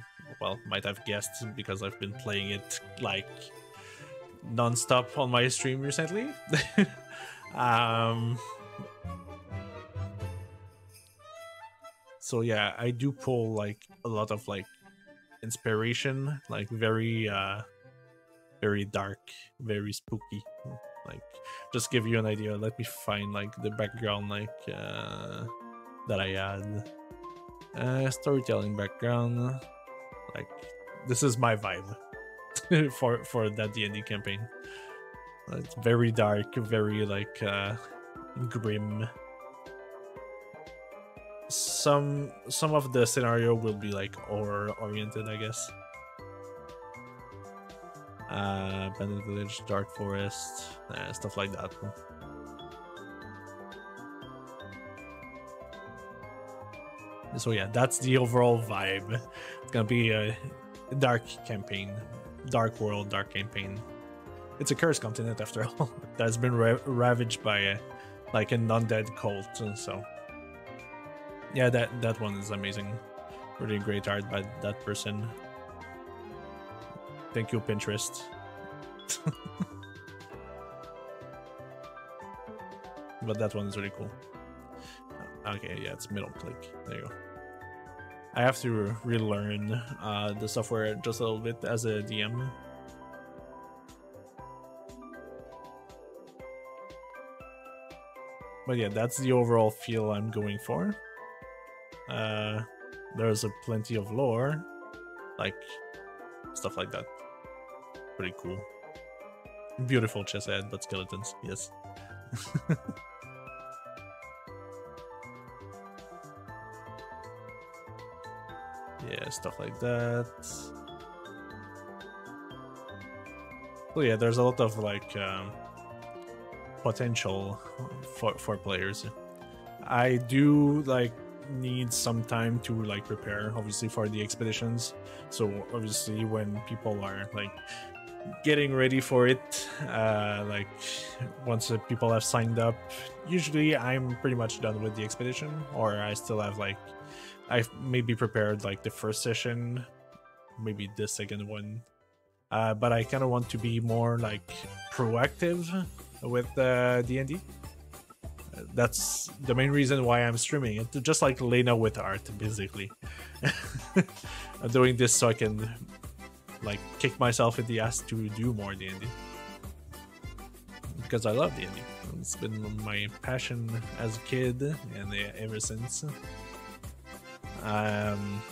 might have guessed because I've been playing it like non-stop on my stream recently. So yeah, I do pull like a lot of like inspiration, like very dark, very spooky. Like, just give you an idea, let me find like the background like that I had. Storytelling background, like this is my vibe for that D&D campaign. It's very dark, very like grim. Some of the scenario will be like horror oriented, I guess. Abandoned village, dark forest, stuff like that. So yeah, that's the overall vibe. It's gonna be a dark campaign, dark world, dark campaign. It's a cursed continent after all that's been ravaged by like an undead cult. So yeah, that one is amazing. Really great art by that person. Thank you, Pinterest. But that one is really cool. Okay, yeah, it's middle click. There you go. I have to relearn the software just a little bit as a DM. But yeah, that's the overall feel I'm going for. There's a plenty of lore, like stuff like that. Pretty cool. Beautiful chest head, but skeletons, yes. Yeah, stuff like that. So yeah, there's a lot of like potential for players. I do like need some time to like prepare, obviously, for the expeditions. So obviously when people are like getting ready for it, like once people have signed up, usually I'm pretty much done with the expedition, or I still have like I've maybe prepared like the first session, maybe the second one, but I kind of want to be more like proactive with D&D. That's the main reason why I'm streaming it, just like Lena with art, basically. I'm doing this so I can like kick myself in the ass to do more D&D, because I love D&D. It's been my passion as a kid and ever since.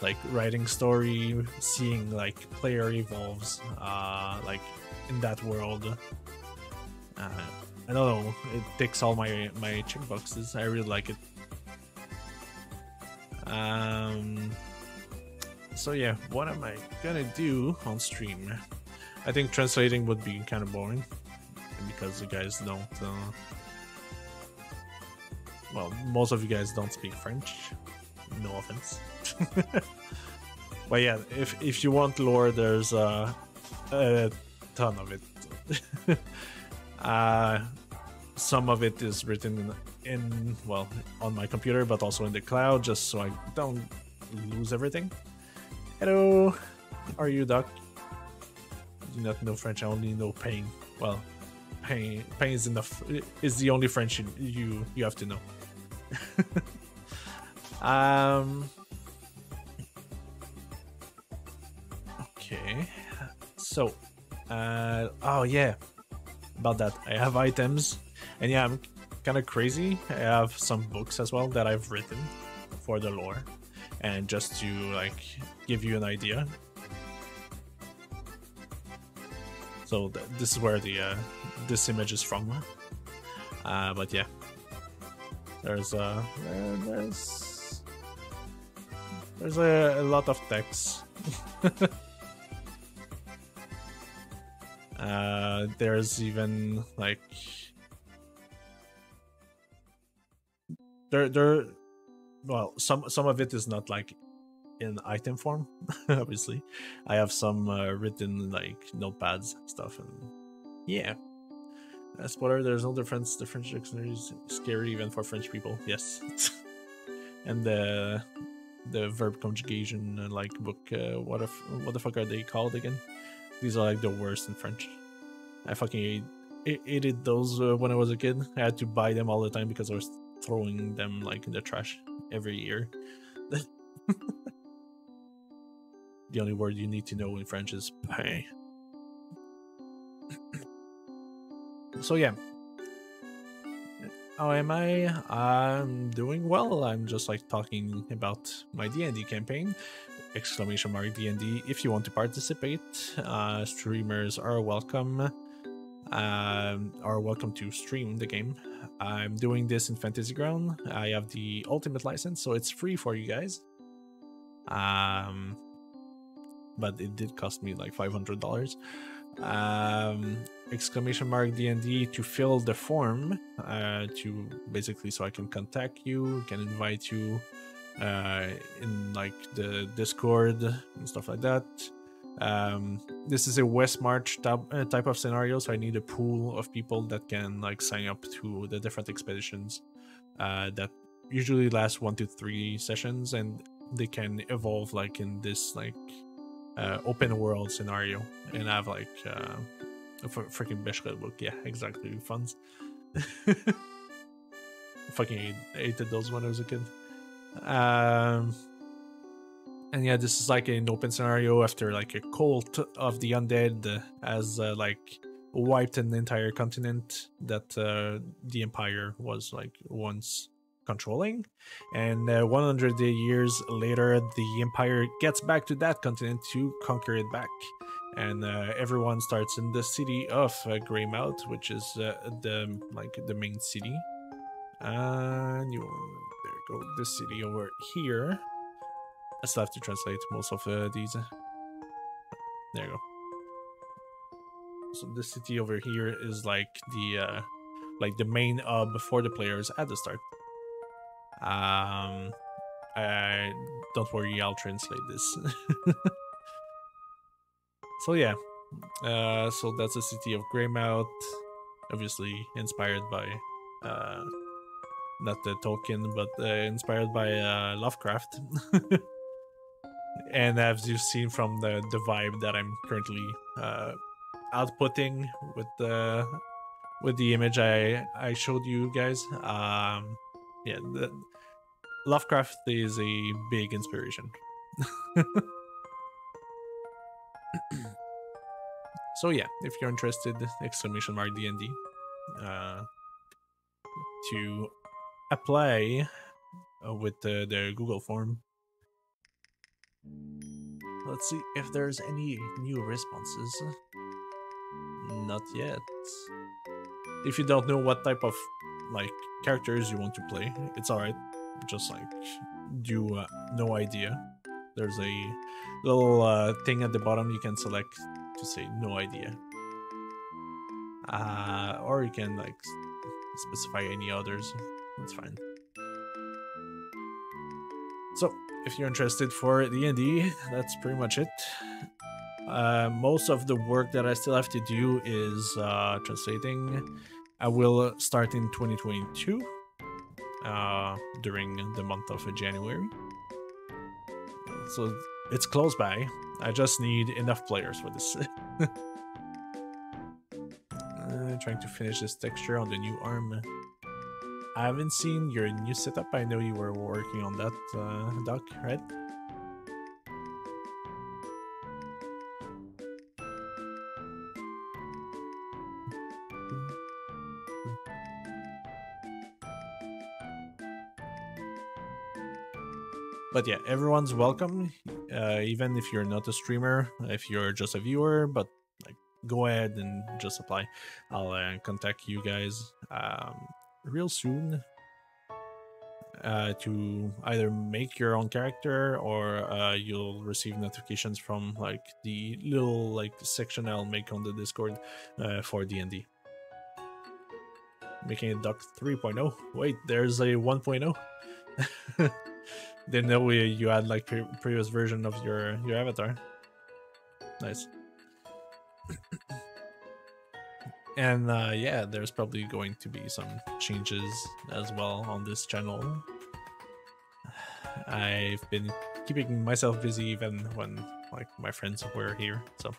Like writing story, seeing like player evolves, like in that world. I don't know, it ticks all my checkboxes. I really like it. So yeah, what am I gonna do on stream? I think translating would be kind of boring, because you guys don't well, most of you guys don't speak French. No offense. But yeah, if you want lore, there's a ton of it. Some of it is written in on my computer, but also in the cloud, just so I don't lose everything. Hello, are you Doc? I do not know French. I only know pain. Well, pain is enough. Is the only French you have to know. Okay. So, oh yeah, about that. I have items, and yeah, I'm kind of crazy. I have some books as well that I've written for the lore, and just to like give you an idea. So this is where the this image is from. But yeah, there's a lot of text. There's even like well, some of it is not like in item form. Obviously, I have some written like notepads stuff, and yeah. Spoiler: there's no difference. The French dictionary is scary even for French people. Yes, and the verb conjugation like book. What the fuck are they called again? These are like the worst in French. I fucking hated those when I was a kid. I had to buy them all the time because I was throwing them like in the trash every year. The only word you need to know in French is pain. So yeah. How am I? I'm doing well. I'm just like talking about my D&D campaign. Exclamation mark D&D. If you want to participate, streamers are welcome. Are welcome to stream the game. I'm doing this in Fantasy Ground. I have the ultimate license, so it's free for you guys. But it did cost me like $500. Exclamation mark D&D to fill the form, to basically so I can contact you, can invite you in like the Discord and stuff like that. This is a West March type of scenario, so I need a pool of people that can like sign up to the different expeditions that usually last 1 to 3 sessions, and they can evolve like in this like open world scenario, and have like a freaking Beshka book. Yeah, exactly. Funds. Fucking hated those when I was a kid. And yeah, this is like an open scenario after like a cult of the undead has like wiped an entire continent that the Empire was like once controlling, and 100 years later the Empire gets back to that continent to conquer it back, and everyone starts in the city of Greymouth, which is the main city. And there you go, the city over here. I still have to translate most of these. There you go. So the city over here is like the main hub for the players at the start. Don't worry, I'll translate this. So yeah, so that's the city of Greymouth, obviously inspired by not the Tolkien, but inspired by Lovecraft. And as you've seen from the vibe that I'm currently outputting with the image I showed you guys, yeah, Lovecraft is a big inspiration. So yeah, if you're interested, exclamation mark D&D to apply with the Google form. Let's see if there's any new responses. Not yet. If you don't know what type of like characters you want to play, it's alright. Just like do no idea. There's a little thing at the bottom you can select to say no idea. Or you can like specify any others. That's fine. So if you're interested for D&D, that's pretty much it. Most of the work that I still have to do is translating. I will start in 2022 during the month of January. So It's close by. I just need enough players for this. Trying to finish this texture on the new arm. I haven't seen your new setup. I know you were working on that, Doc, right? But yeah, everyone's welcome, even if you're not a streamer, if you're just a viewer, but like go ahead and just apply. I'll contact you guys real soon to either make your own character, or you'll receive notifications from like the little like section I'll make on the Discord for D&D. Making it Duck 3.0. Wait, there's a 1.0. Didn't know you had like previous version of your avatar. Nice. And yeah, there's probably going to be some changes as well on this channel. I've been keeping myself busy even when like my friends were here, so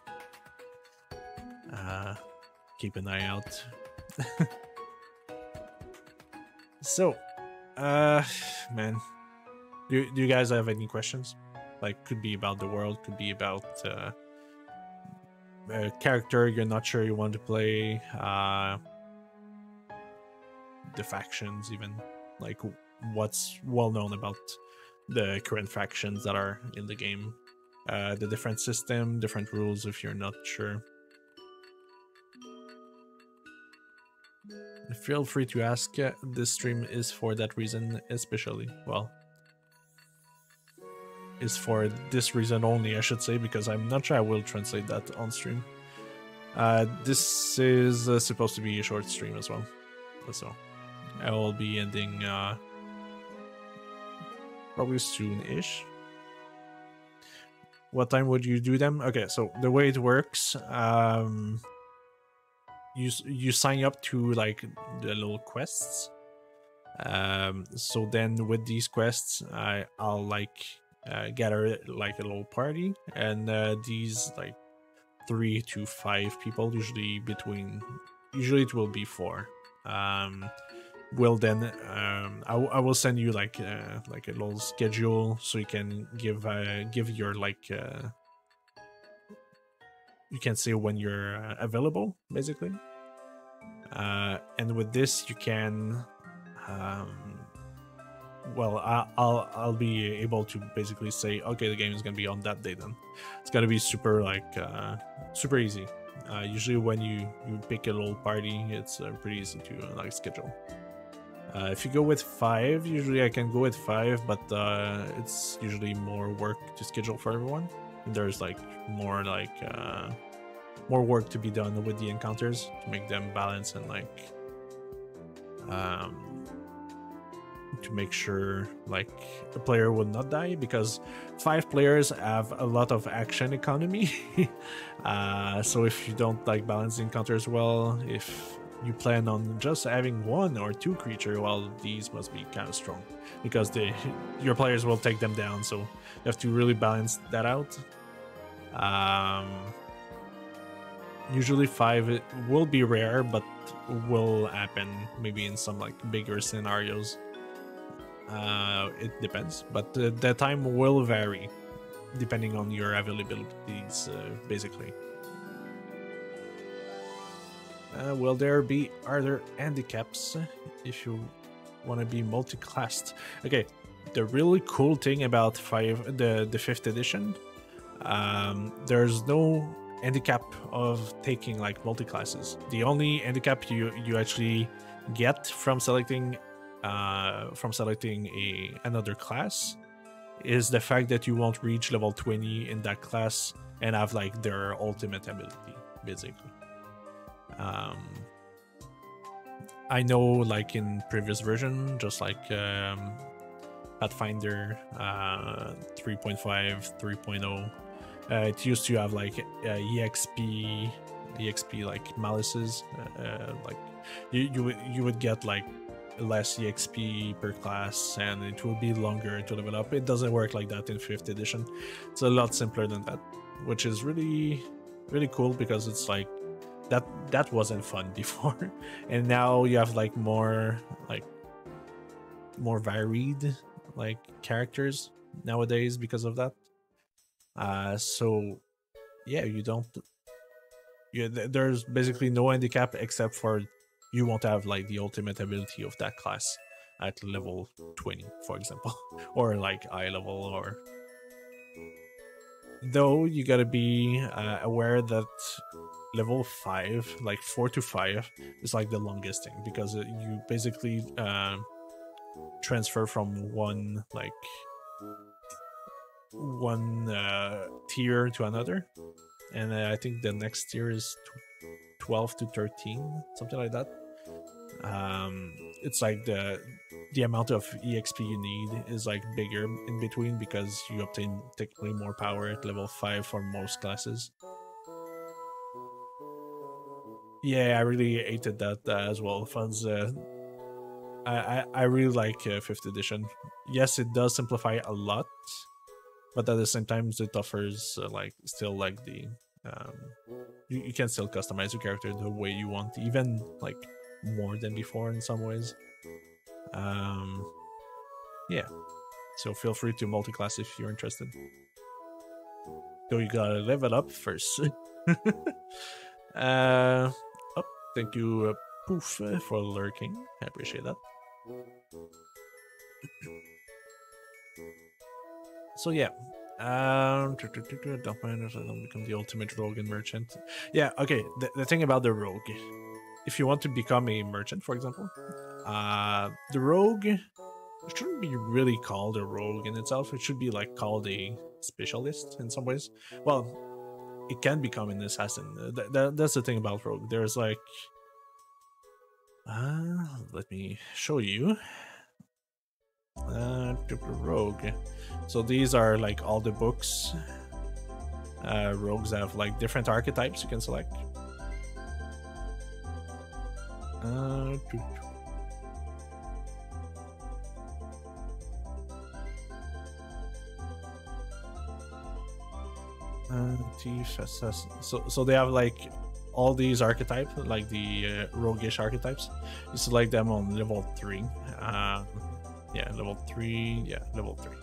keep an eye out. So man, do you guys have any questions? Like, could be about the world, could be about a character you're not sure you want to play, the factions, even like what's well known about the current factions that are in the game, the different system, different rules if you're not sure. Feel free to ask. This stream is for that reason, especially. Well, is for this reason only, I should say, because I'm not sure I will translate that on stream. This is supposed to be a short stream as well, so I will be ending probably soon-ish. What time would you do them? Okay, so the way it works, you sign up to like the little quests. So then with these quests, I'll like gather like a little party, and these like 3 to 5 people, usually it will be 4. Will then I will send you like a little schedule so you can give your like you can say when you're available, basically. And with this you can well, I'll be able to basically say, okay, the game is gonna be on that day. Then it's gonna be super like super easy. Usually when you pick a little party, it's pretty easy to like schedule. If you go with 5, usually I can go with 5, but it's usually more work to schedule for everyone. And there's like more work to be done with the encounters to make them balance and like to make sure like the player will not die, because 5 players have a lot of action economy. So if you don't like balance the encounters well, if you plan on just having 1 or 2 creature, well, these must be kind of strong because your players will take them down, so you have to really balance that out. Usually 5 it will be rare, but will happen maybe in some like bigger scenarios. It depends, but the time will vary depending on your availabilities, basically. Are there handicaps if you want to be multi-classed? Okay, the really cool thing about the 5th edition, there's no handicap of taking like multi-classes. The only handicap you actually get from selecting another class is the fact that you won't reach level 20 in that class and have like their ultimate ability, basically. I know like in previous version, just like Pathfinder 3.5, 3.0, it used to have like EXP like malices, like you would get like less EXP per class, and it will be longer to level up. It doesn't work like that in 5th edition. It's a lot simpler than that, which is really cool, because it's like that wasn't fun before, and now you have like more varied like characters nowadays because of that. So yeah, there's basically no handicap except for you won't have like the ultimate ability of that class at level 20, for example, or like eye level. Or though you gotta be aware that level 5, like 4 to 5, is like the longest thing, because you basically transfer from one tier to another, and I think the next tier is 12 to 13, something like that. It's like the amount of EXP you need is like bigger in between, because you obtain technically more power at level 5 for most classes. Yeah, I really hated that as well. Funds. I really like 5th edition. Yes, it does simplify a lot, but at the same time, it offers still like the you can still customize your character the way you want, even like more than before in some ways. Yeah, so feel free to multi-class if you're interested. Though you gotta level up first. Thank you, Poof, for lurking. I appreciate that. So yeah, don't mind if I don't become the ultimate rogue and merchant. Yeah, okay. The thing about the rogue, if you want to become a merchant, for example, the rogue shouldn't be really called a rogue in itself. It should be like called a specialist in some ways. Well, it can become an assassin. That's the thing about rogue. There's like, let me show you. Rogue. So these are like all the books. Rogues have like different archetypes you can select. Thief, assassin. So they have like all these archetypes, like the roguish archetypes. You select them on level 3. Yeah, level 3. Yeah, level 3.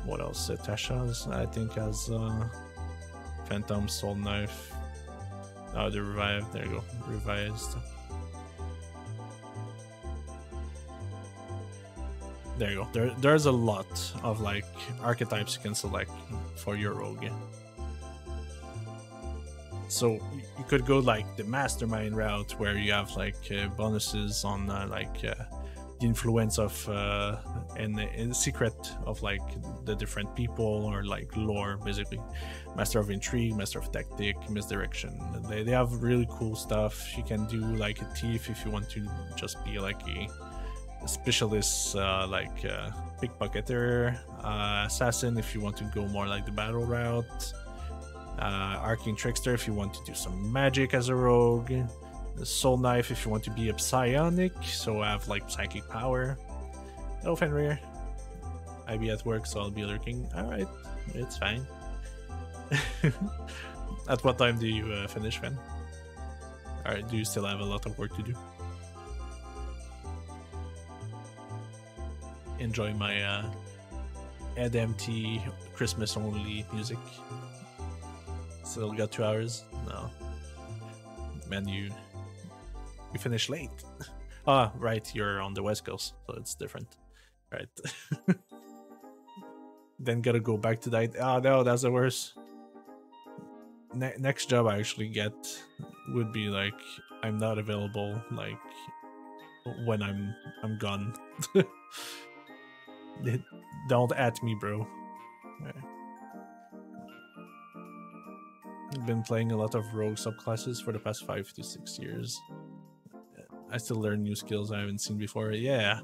What else? Tasha's, I think, has Phantom, Soul Knife. Oh, the revived. There you go. Revised. There you go. There's a lot of like archetypes you can select for your rogue. So you could go like the mastermind route, where you have like bonuses on the influence of and the secret of like the different people, or like lore, basically. Master of intrigue, master of tactic, misdirection. They have really cool stuff. You can do like a thief if you want to just be like a specialist, pickpocketer. Assassin if you want to go more like the battle route. Arcane trickster if you want to do some magic as a rogue. The soul knife if you want to be a psionic, so have like psychic power. Hello Fenrir. I be at work, so I'll be lurking. Alright, it's fine. At what time do you finish, Fen? Alright, do you still have a lot of work to do? Enjoy my head empty Christmas only music. Still got 2 hours? No. Man, you finish late. Ah, right, you're on the West Coast, so it's different. Right. Then gotta go back to that. Oh no, that's the worst. Next job I actually get would be like, I'm not available like when I'm gone. Don't at me, bro. Right. I've been playing a lot of rogue subclasses for the past 5 to 6 years. I still learn new skills I haven't seen before. Yeah.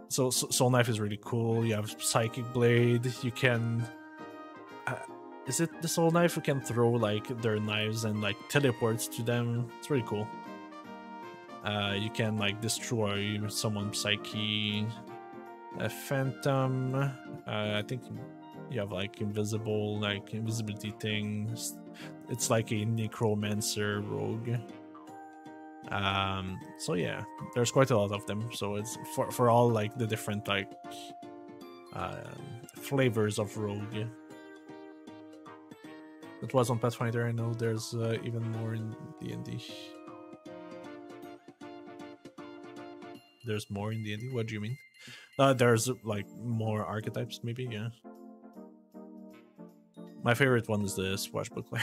So Soul Knife is really cool. You have Psychic Blade. You can... is it the Soul Knife who can throw like their knives and like teleports to them? It's really cool. You can like destroy someone's psyche, a phantom. I think you have like invisibility things. It's like a necromancer rogue. So yeah, there's quite a lot of them. So it's for all like the different like flavors of rogue. It was on Pathfinder. I know there's even more in D&D. There's more in D&D. What do you mean? There's like more archetypes, maybe. Yeah. My favorite one is the Swashbuckler,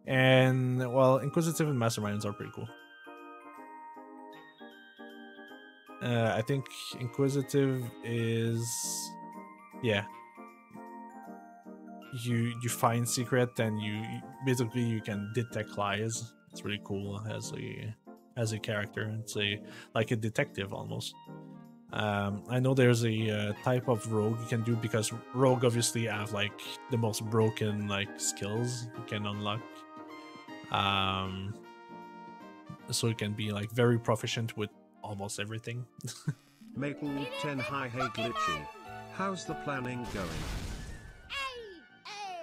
and well, Inquisitive and Masterminds are pretty cool. I think Inquisitive is, yeah. You find secret and you basically you can detect lies. It's really cool as a character. It's like a detective almost. I know there's a type of rogue you can do, because rogue obviously have like the most broken like skills you can unlock. So you can be like very proficient with almost everything. Maple 10 hi, hey Glitchy. How's the planning going?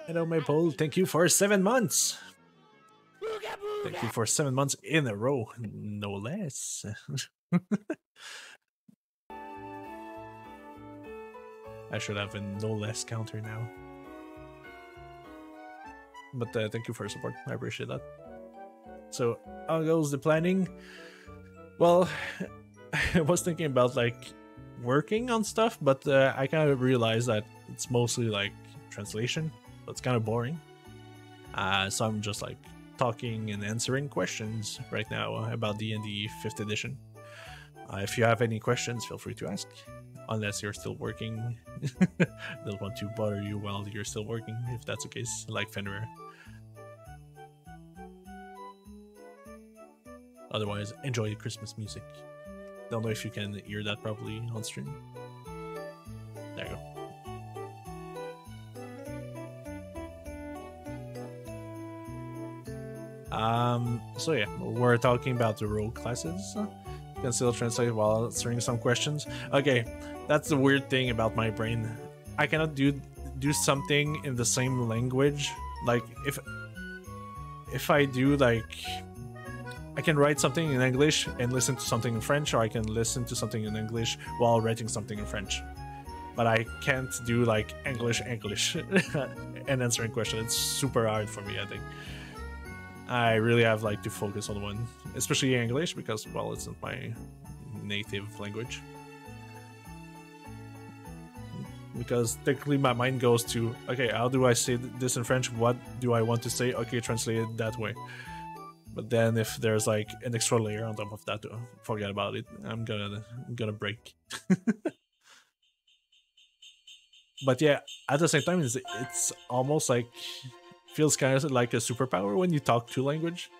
Hello Maple, thank you for 7 months. Thank you for 7 months in a row, no less. I should have a no less counter now. But thank you for your support. I appreciate that. So, how goes the planning? Well, I was thinking about like working on stuff, but I kind of realized that it's mostly like translation. So it's kind of boring. So I'm just like talking and answering questions right now about D&D 5th edition. If you have any questions, feel free to ask. Unless you're still working. Don't want to bother you while you're still working, if that's the case, like Fenrir. Otherwise, enjoy the Christmas music. Don't know if you can hear that properly on stream. There you go. So yeah, we're talking about the rogue classes. You can still translate while answering some questions. Okay, that's the weird thing about my brain. I cannot do something in the same language. Like if I do like, I can write something in English and listen to something in French, or I can listen to something in English while writing something in French. But I can't do like English and answering questions. It's super hard for me, I think. I really have like to focus on one, especially English, because well, it's not my native language. Because technically my mind goes to, okay, how do I say this in French? What do I want to say? Okay, translate it that way. But then if there's like an extra layer on top of that, forget about it. I'm gonna break. But yeah, at the same time, it's almost like, feels kind of like a superpower when you talk to language.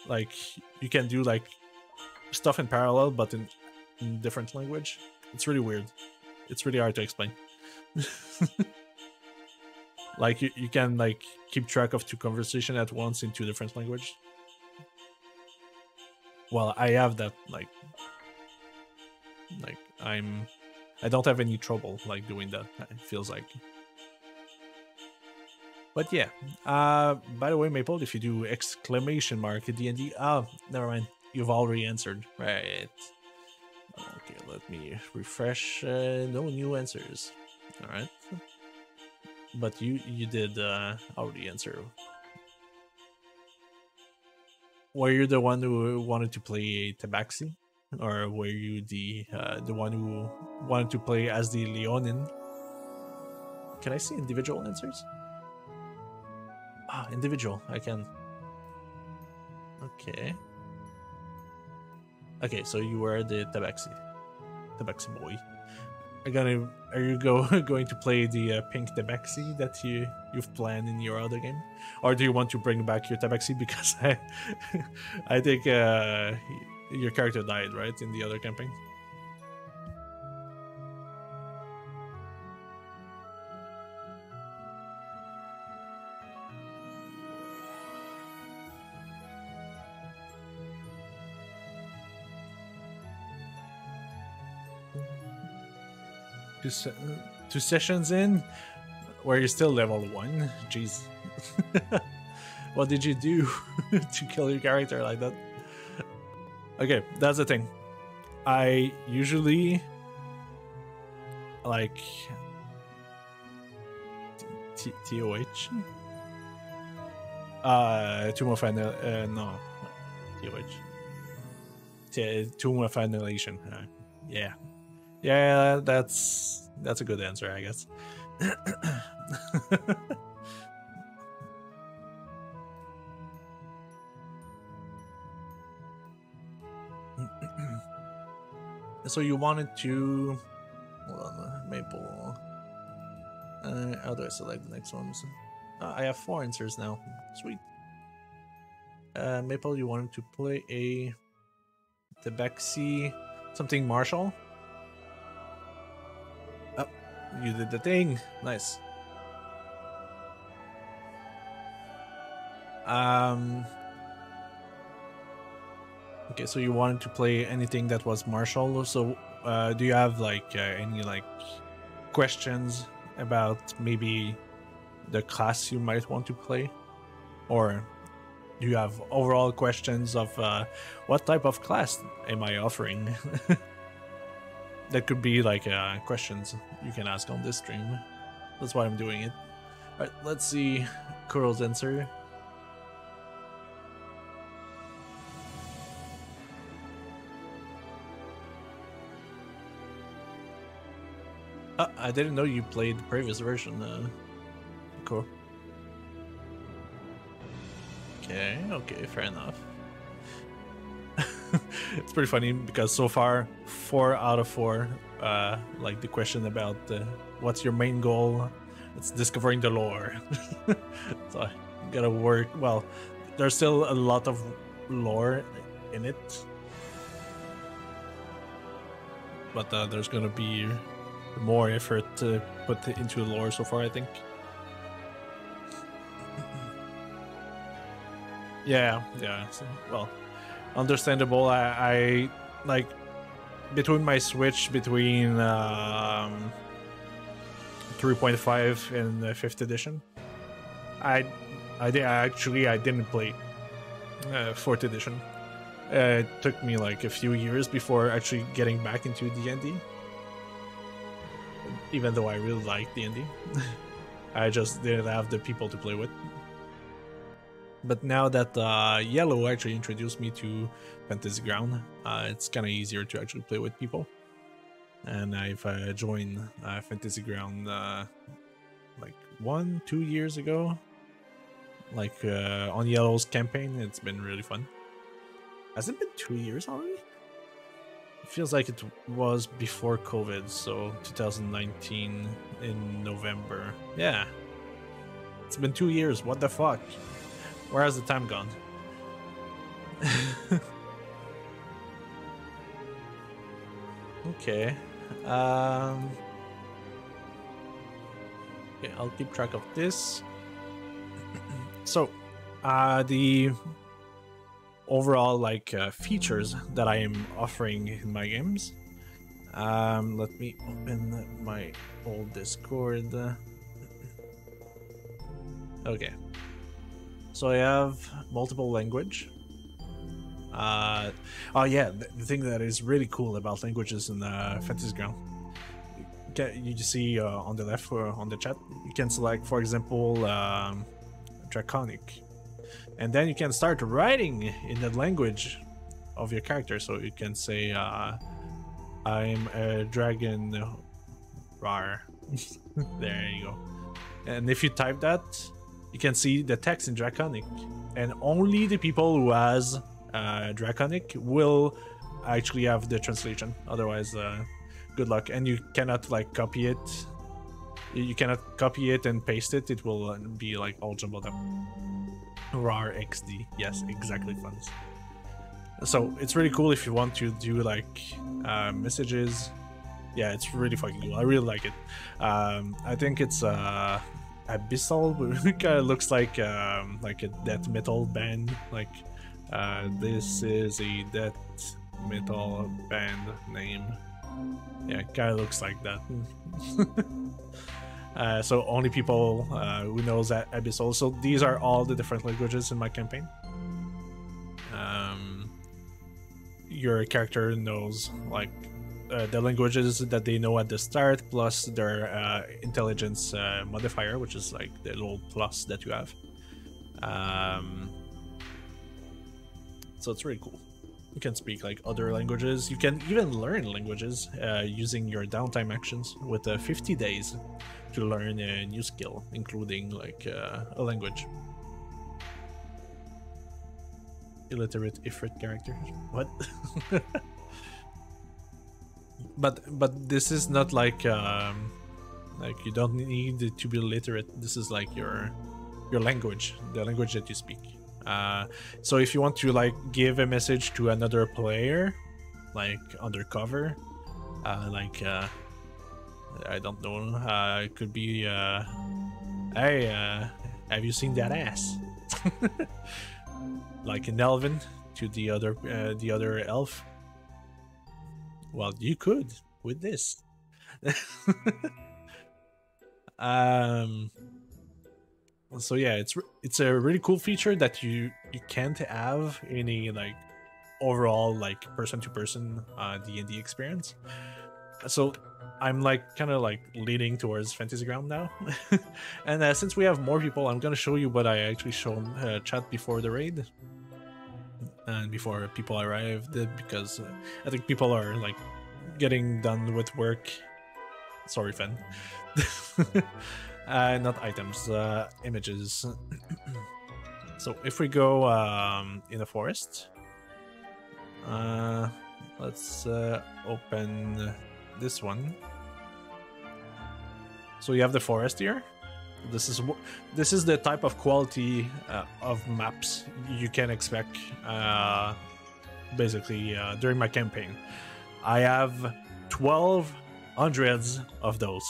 Like you can do like stuff in parallel, but in different language. It's really weird. It's really hard to explain. Like you can like keep track of 2 conversations at once in 2 different languages. Well, I have that like I don't have any trouble like doing that. It feels like. But yeah. By the way, Maple, if you do exclamation mark at D&D, never mind. You've already answered. Right. Okay, let me refresh. No new answers. All right. But you did already answer. Were you the one who wanted to play Tabaxi, or were you the one who wanted to play as the Leonin? Can I see individual answers? Individual. I can. Okay. Okay, so you were the Tabaxi boy. Are you going to play the pink Tabaxi that you've planned in your other game, or do you want to bring back your Tabaxi? Because I think your character died, right, in the other campaign. Two sessions in, where you're still level 1. Jeez. What did you do to kill your character like that? Okay, that's the thing. I usually like TOH. Tomb of no, TOH. Tomb of Annihilation. Yeah, yeah, that's a good answer, I guess. So you wanted to hold on, Maple. How do I select the next ones? I have 4 answers now. Sweet. Maple, you wanted to play a Tabaxi something martial. Oh, you did the thing. Nice. Okay, so you wanted to play anything that was martial. So, do you have like any like questions about maybe the class you might want to play, or do you have overall questions of what type of class am I offering? That could be like questions you can ask on this stream. That's why I'm doing it. All right, let's see Kurl's answer. I didn't know you played the previous version. Cool. Okay, fair enough. It's pretty funny because so far 4 out of 4 like the question about what's your main goal, it's discovering the lore. So I gotta work. Well, there's still a lot of lore in it, but there's gonna be more effort to put into the lore so far, I think. Yeah, so, well, understandable. I like between my switch between 3.5 and 5th edition. I didn't play 4th edition. It took me like a few years before actually getting back into D&D. Even though I really like D&D, I just didn't have the people to play with. But now that Yellow actually introduced me to Fantasy Ground, it's kind of easier to actually play with people. And I've joined Fantasy Ground like 1-2 years ago. Like on Yellow's campaign, it's been really fun. Has it been 2 years already? It feels like it was before COVID, so 2019 in November. Yeah. It's been 2 years, what the fuck? Where has the time gone? Okay. Okay, I'll keep track of this. So, the overall like features that I am offering in my games. Let me open my old Discord. Okay. So I have multiple language. Oh yeah, the thing that is really cool about languages in Fantasy Ground. You see on the left or on the chat, you can select, for example, Draconic. And then you can start writing in the language of your character. So you can say, I'm a dragon. Rar. There you go. And if you type that, you can see the text in Draconic. And only the people who has Draconic will actually have the translation. Otherwise, good luck. And you cannot like copy it. You cannot copy it and paste it. It will be like all jumbled up. RAR XD. Yes, exactly, friends. So it's really cool if you want to do like messages. Yeah, it's really fucking cool. I really like it. I think it's Abyssal, but it kind of looks like a death metal band. Like this is a death metal band name. Yeah, it kind of looks like that. So only people who knows that Abyssal. So these are all the different languages in my campaign. Your character knows like the languages that they know at the start, plus their intelligence modifier, which is like the little plus that you have. So it's really cool. You can speak like other languages. You can even learn languages using your downtime actions with 50 days to learn a new skill, including like a language. Illiterate Ifrit character. What? but this is not like you don't need to be literate. This is like your language, the language that you speak. So if you want to like give a message to another player, like undercover, I don't know, it could be hey, have you seen that ass? Like an elven to the other elf. Well, you could with this. So yeah, it's a really cool feature that you can't have in a like overall like person to person D&D experience. So I'm like kind of like leaning towards Fantasy Ground now. And since we have more people, I'm gonna show you what I actually showed chat before the raid and before people arrived, because I think people are like getting done with work. Sorry, Fen. Not items, images. So if we go in a forest, let's open this one. So you have the forest here. This is the type of quality of maps you can expect basically during my campaign. I have 1,200 of those.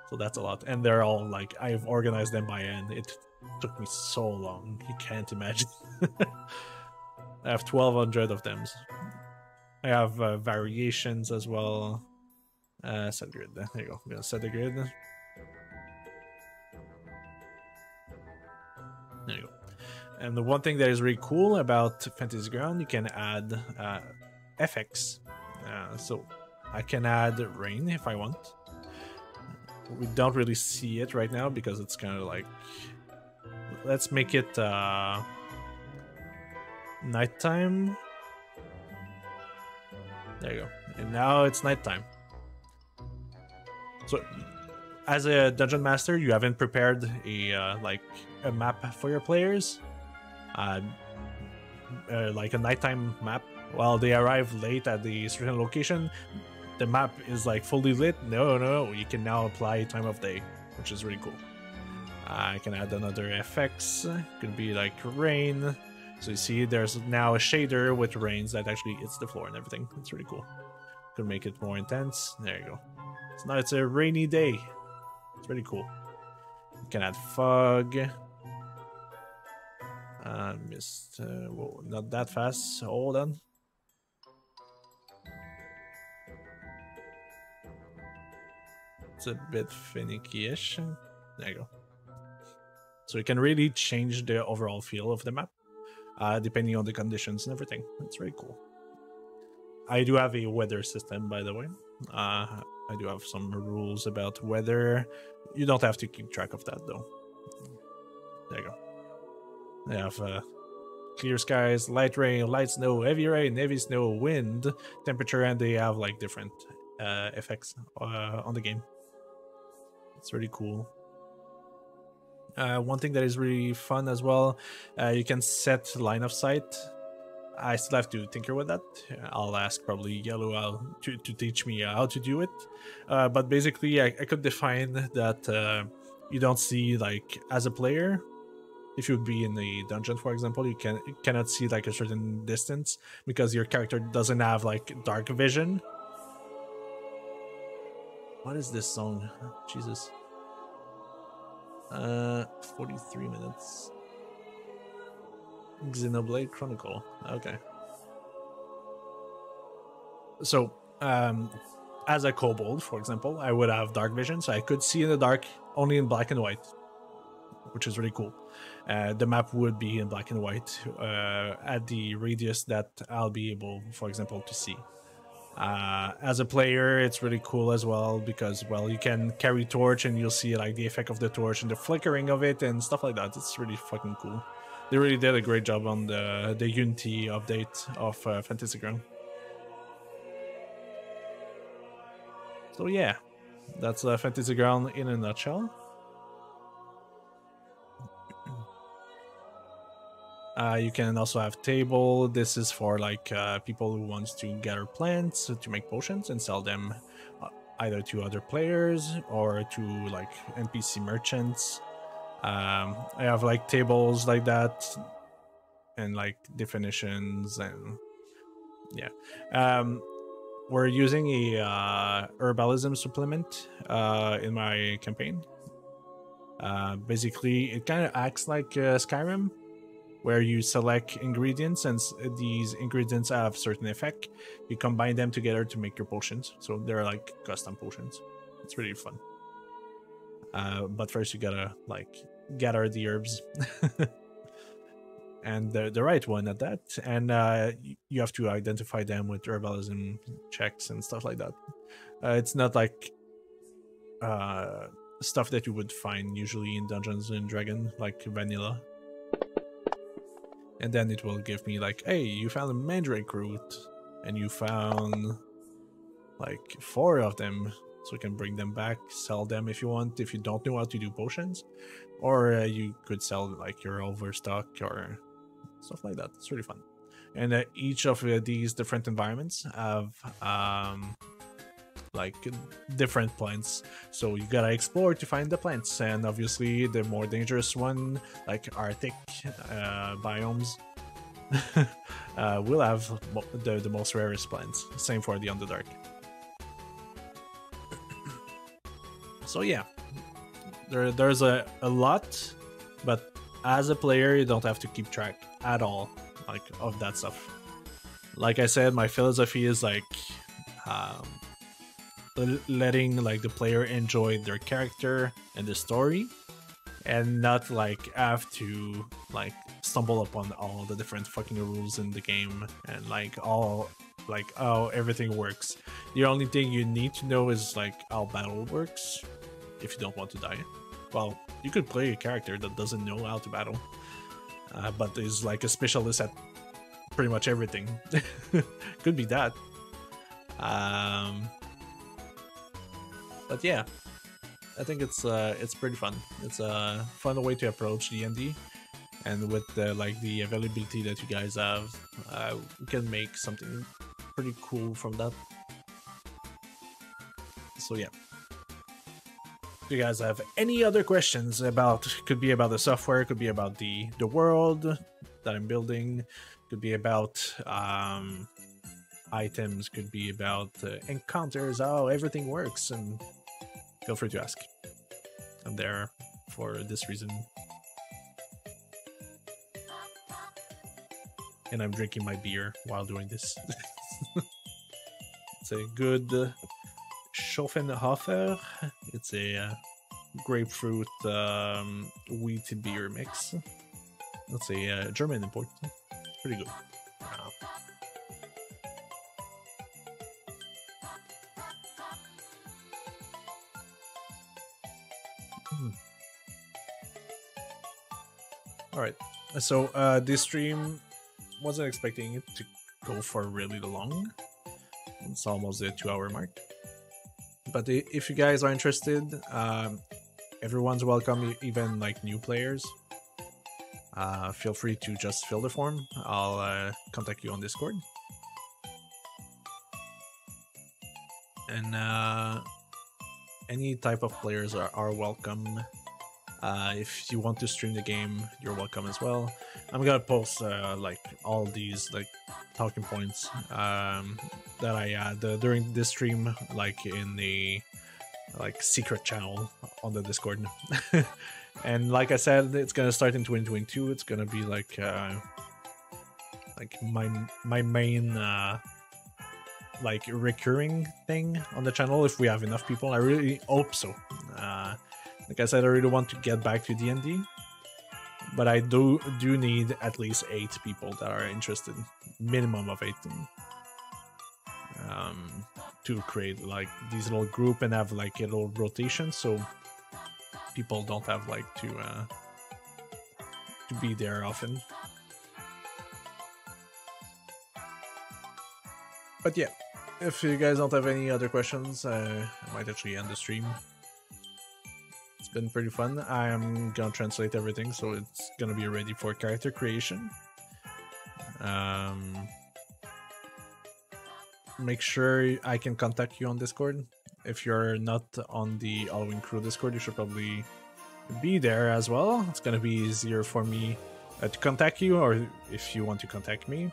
So that's a lot, and they're all like I've organized them by hand. It took me so long, you can't imagine. I have 1,200 of them. I have variations as well. Set grid. There you go. I'm gonna set the grid. There you go. And the one thing that is really cool about Fantasy Ground, you can add FX. So I can add rain if I want. We don't really see it right now because it's kind of like, let's make it nighttime. There you go. And now it's nighttime. So as a dungeon master, you haven't prepared a like a map for your players, like a nighttime map. While they arrive late at the certain location, the map is like fully lit. No, you can now apply time of day, which is really cool. I can add another FX. It could be like rain. So you see there's now a shader with rains that actually hits the floor and everything. It's really cool. Could make it more intense. There you go. So now it's a rainy day. It's really cool. You can add fog. Mist. Whoa, not that fast. Hold on. It's a bit finicky-ish. There you go. So you can really change the overall feel of the map, depending on the conditions and everything. It's really cool. I do have a weather system, by the way. I do have some rules about weather. You don't have to keep track of that, though. There you go. They have clear skies, light rain, light snow, heavy snow, wind, temperature, and they have like different effects on the game. It's really cool. One thing that is really fun as well, you can set line of sight. I still have to tinker with that. I'll ask probably Yellow to teach me how to do it. But basically, I could define that you don't see, like, as a player, if you would be in a dungeon, for example, you cannot see like a certain distance because your character doesn't have like dark vision. What is this song? Jesus. 43 minutes. Xenoblade Chronicle. Okay. So, as a kobold, for example, I would have dark vision, so I could see in the dark only in black and white, which is really cool. The map would be in black and white at the radius that I'll be able, for example, to see. As a player, it's really cool as well because, well, you can carry torch and you'll see like the effect of the torch and the flickering of it and stuff like that. It's really fucking cool. They really did a great job on the Unity update of Fantasy Ground. So yeah, that's Fantasy Ground in a nutshell. You can also have table. This is for like people who wants to gather plants to make potions and sell them either to other players or to like NPC merchants. I have like tables like that and like definitions and yeah. We're using a herbalism supplement in my campaign. Basically, it kind of acts like Skyrim, where you select ingredients and these ingredients have certain effect. You combine them together to make your potions. So they're like custom potions. It's really fun. But first you gotta like gather the herbs and the right one at that. And you have to identify them with herbalism checks and stuff like that. It's not like stuff that you would find usually in Dungeons and Dragons, like vanilla. And then it will give me like, hey, you found a mandrake root and you found like 4 of them, so you can bring them back, sell them if you want, if you don't know how to do potions, or you could sell like your overstock or stuff like that. It's really fun. And each of these different environments have like different plants, so you gotta explore to find the plants. And obviously the more dangerous one, like Arctic biomes, will have the most rarest plants. Same for the Underdark. So yeah, there's a lot, but as a player you don't have to keep track at all like of that stuff. Like I said, my philosophy is like letting like the player enjoy their character and the story, and not like have to like stumble upon all the different fucking rules in the game and like all like how everything works. The only thing you need to know is like how battle works if you don't want to die. Well, you could play a character that doesn't know how to battle, but is like a specialist at pretty much everything. Could be that. But yeah, I think it's pretty fun. It's a fun way to approach D&D, and with like the availability that you guys have, we can make something pretty cool from that. So yeah, if you guys have any other questions about, could be about the software, could be about the world that I'm building, could be about items, could be about encounters, how everything works, and feel free to ask. I'm there for this reason. And I'm drinking my beer while doing this. It's a good Schoffenhofer. It's a grapefruit wheat beer mix. That's a German import. Pretty good. Alright, so this stream wasn't expecting it to go for really long. It's almost the 2-hour mark. But if you guys are interested, everyone's welcome, even like new players. Feel free to just fill the form. I'll contact you on Discord. And any type of players are welcome. If you want to stream the game, you're welcome as well. I'm gonna post like all these like talking points that I had during this stream, like in the like secret channel on the Discord. And like I said, it's gonna start in 2022. It's gonna be like my main like recurring thing on the channel if we have enough people. I really hope so. Like I said, I really want to get back to D&D, but I do need at least 8 people that are interested, minimum of 8, to create like these little group and have like a little rotation, so people don't have like to be there often. But yeah, if you guys don't have any other questions, I might actually end the stream. It's been pretty fun. I am gonna translate everything, so it's gonna be ready for character creation. Make sure I can contact you on Discord. If you're not on the Halloween Crew Discord, you should probably be there as well. It's gonna be easier for me to contact you, or if you want to contact me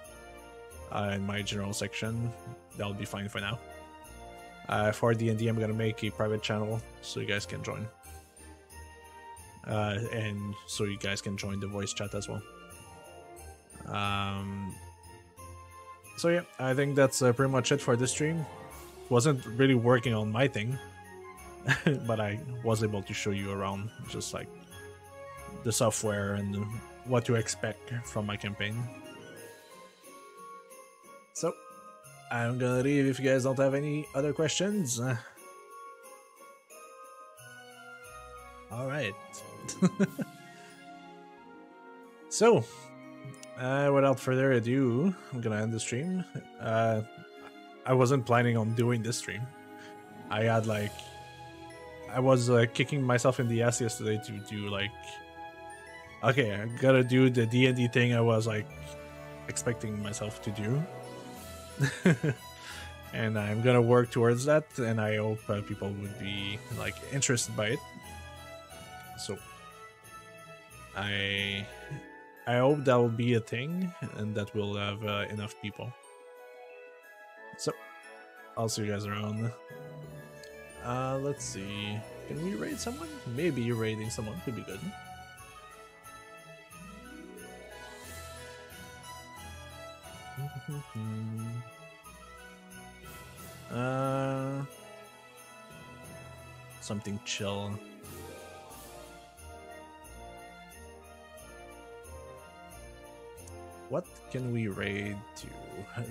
in my general section, that'll be fine for now. For D&D, I'm gonna make a private channel so you guys can join, and so you guys can join the voice chat as well. So yeah, I think that's pretty much it for this stream. Wasn't really working on my thing, but I was able to show you around just like the software and what to expect from my campaign. So I'm gonna leave if you guys don't have any other questions. Alright. So without further ado, I'm gonna end the stream. I wasn't planning on doing this stream. I was kicking myself in the ass yesterday to do like, okay, I gotta do the D&D thing I was like expecting myself to do. And I'm gonna work towards that, and I hope people would be like interested by it. So I hope that will be a thing, and that we'll have enough people. So I'll see you guys around. Let's see. Can we raid someone? Maybe raiding someone could be good. Something chill. What can we raid to?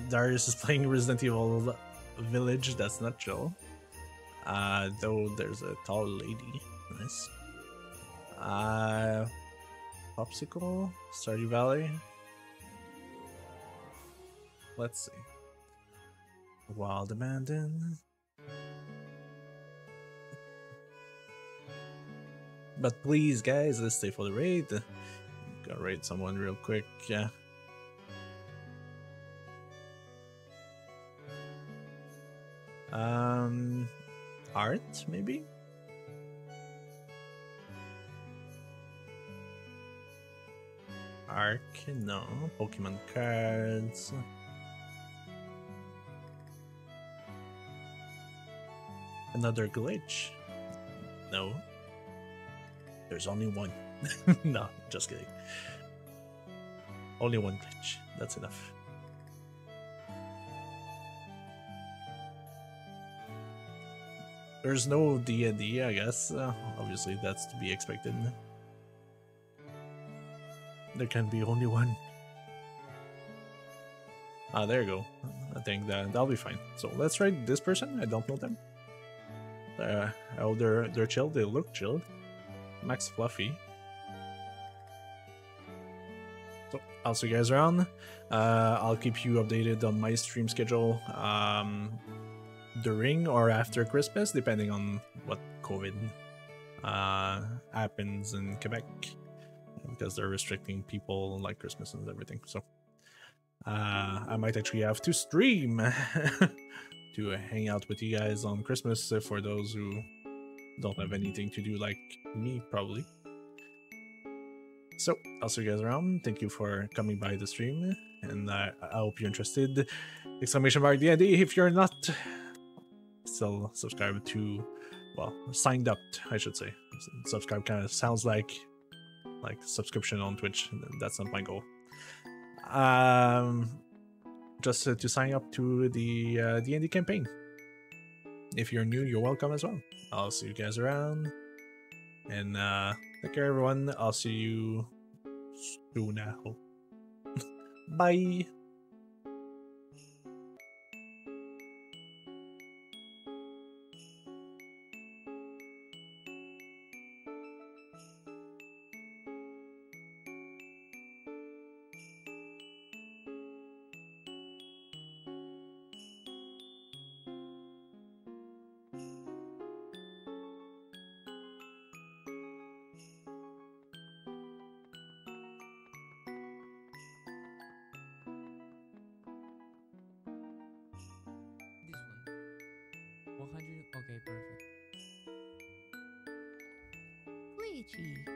Darius is playing Resident Evil Village. That's not chill. Though there's a tall lady. Nice. Popsicle? Stardew Valley? Let's see. Wild Abandon. But please, guys, let's stay for the raid. Gotta raid someone real quick. Yeah. Art, maybe? Arc, no. Pokemon cards. Another glitch? No. There's only one. No, just kidding. Only one glitch. That's enough. There's no D&D, I guess. Obviously, that's to be expected. There can be only one. Ah, there you go. I think that'll be fine. So let's raid this person. I don't know them. Oh, they're chilled. They look chilled. Max Fluffy. So I'll see you guys around. I'll keep you updated on my stream schedule during or after Christmas, depending on what COVID happens in Quebec, because they're restricting people like Christmas and everything. So I might actually have to stream to hang out with you guys on Christmas for those who don't have anything to do like me, probably. So I'll see you guys around. Thank you for coming by the stream, and I hope you're interested. Exclamation mark D&D if you're not still subscribed to, well, signed up, I should say. Subscribe kind of sounds like subscription on Twitch. That's not my goal. just to sign up to the D&D campaign. If you're new, you're welcome as well. I'll see you guys around. And take care, everyone. I'll see you soon now. Bye. This one. 100. Okay, perfect. Glitchy.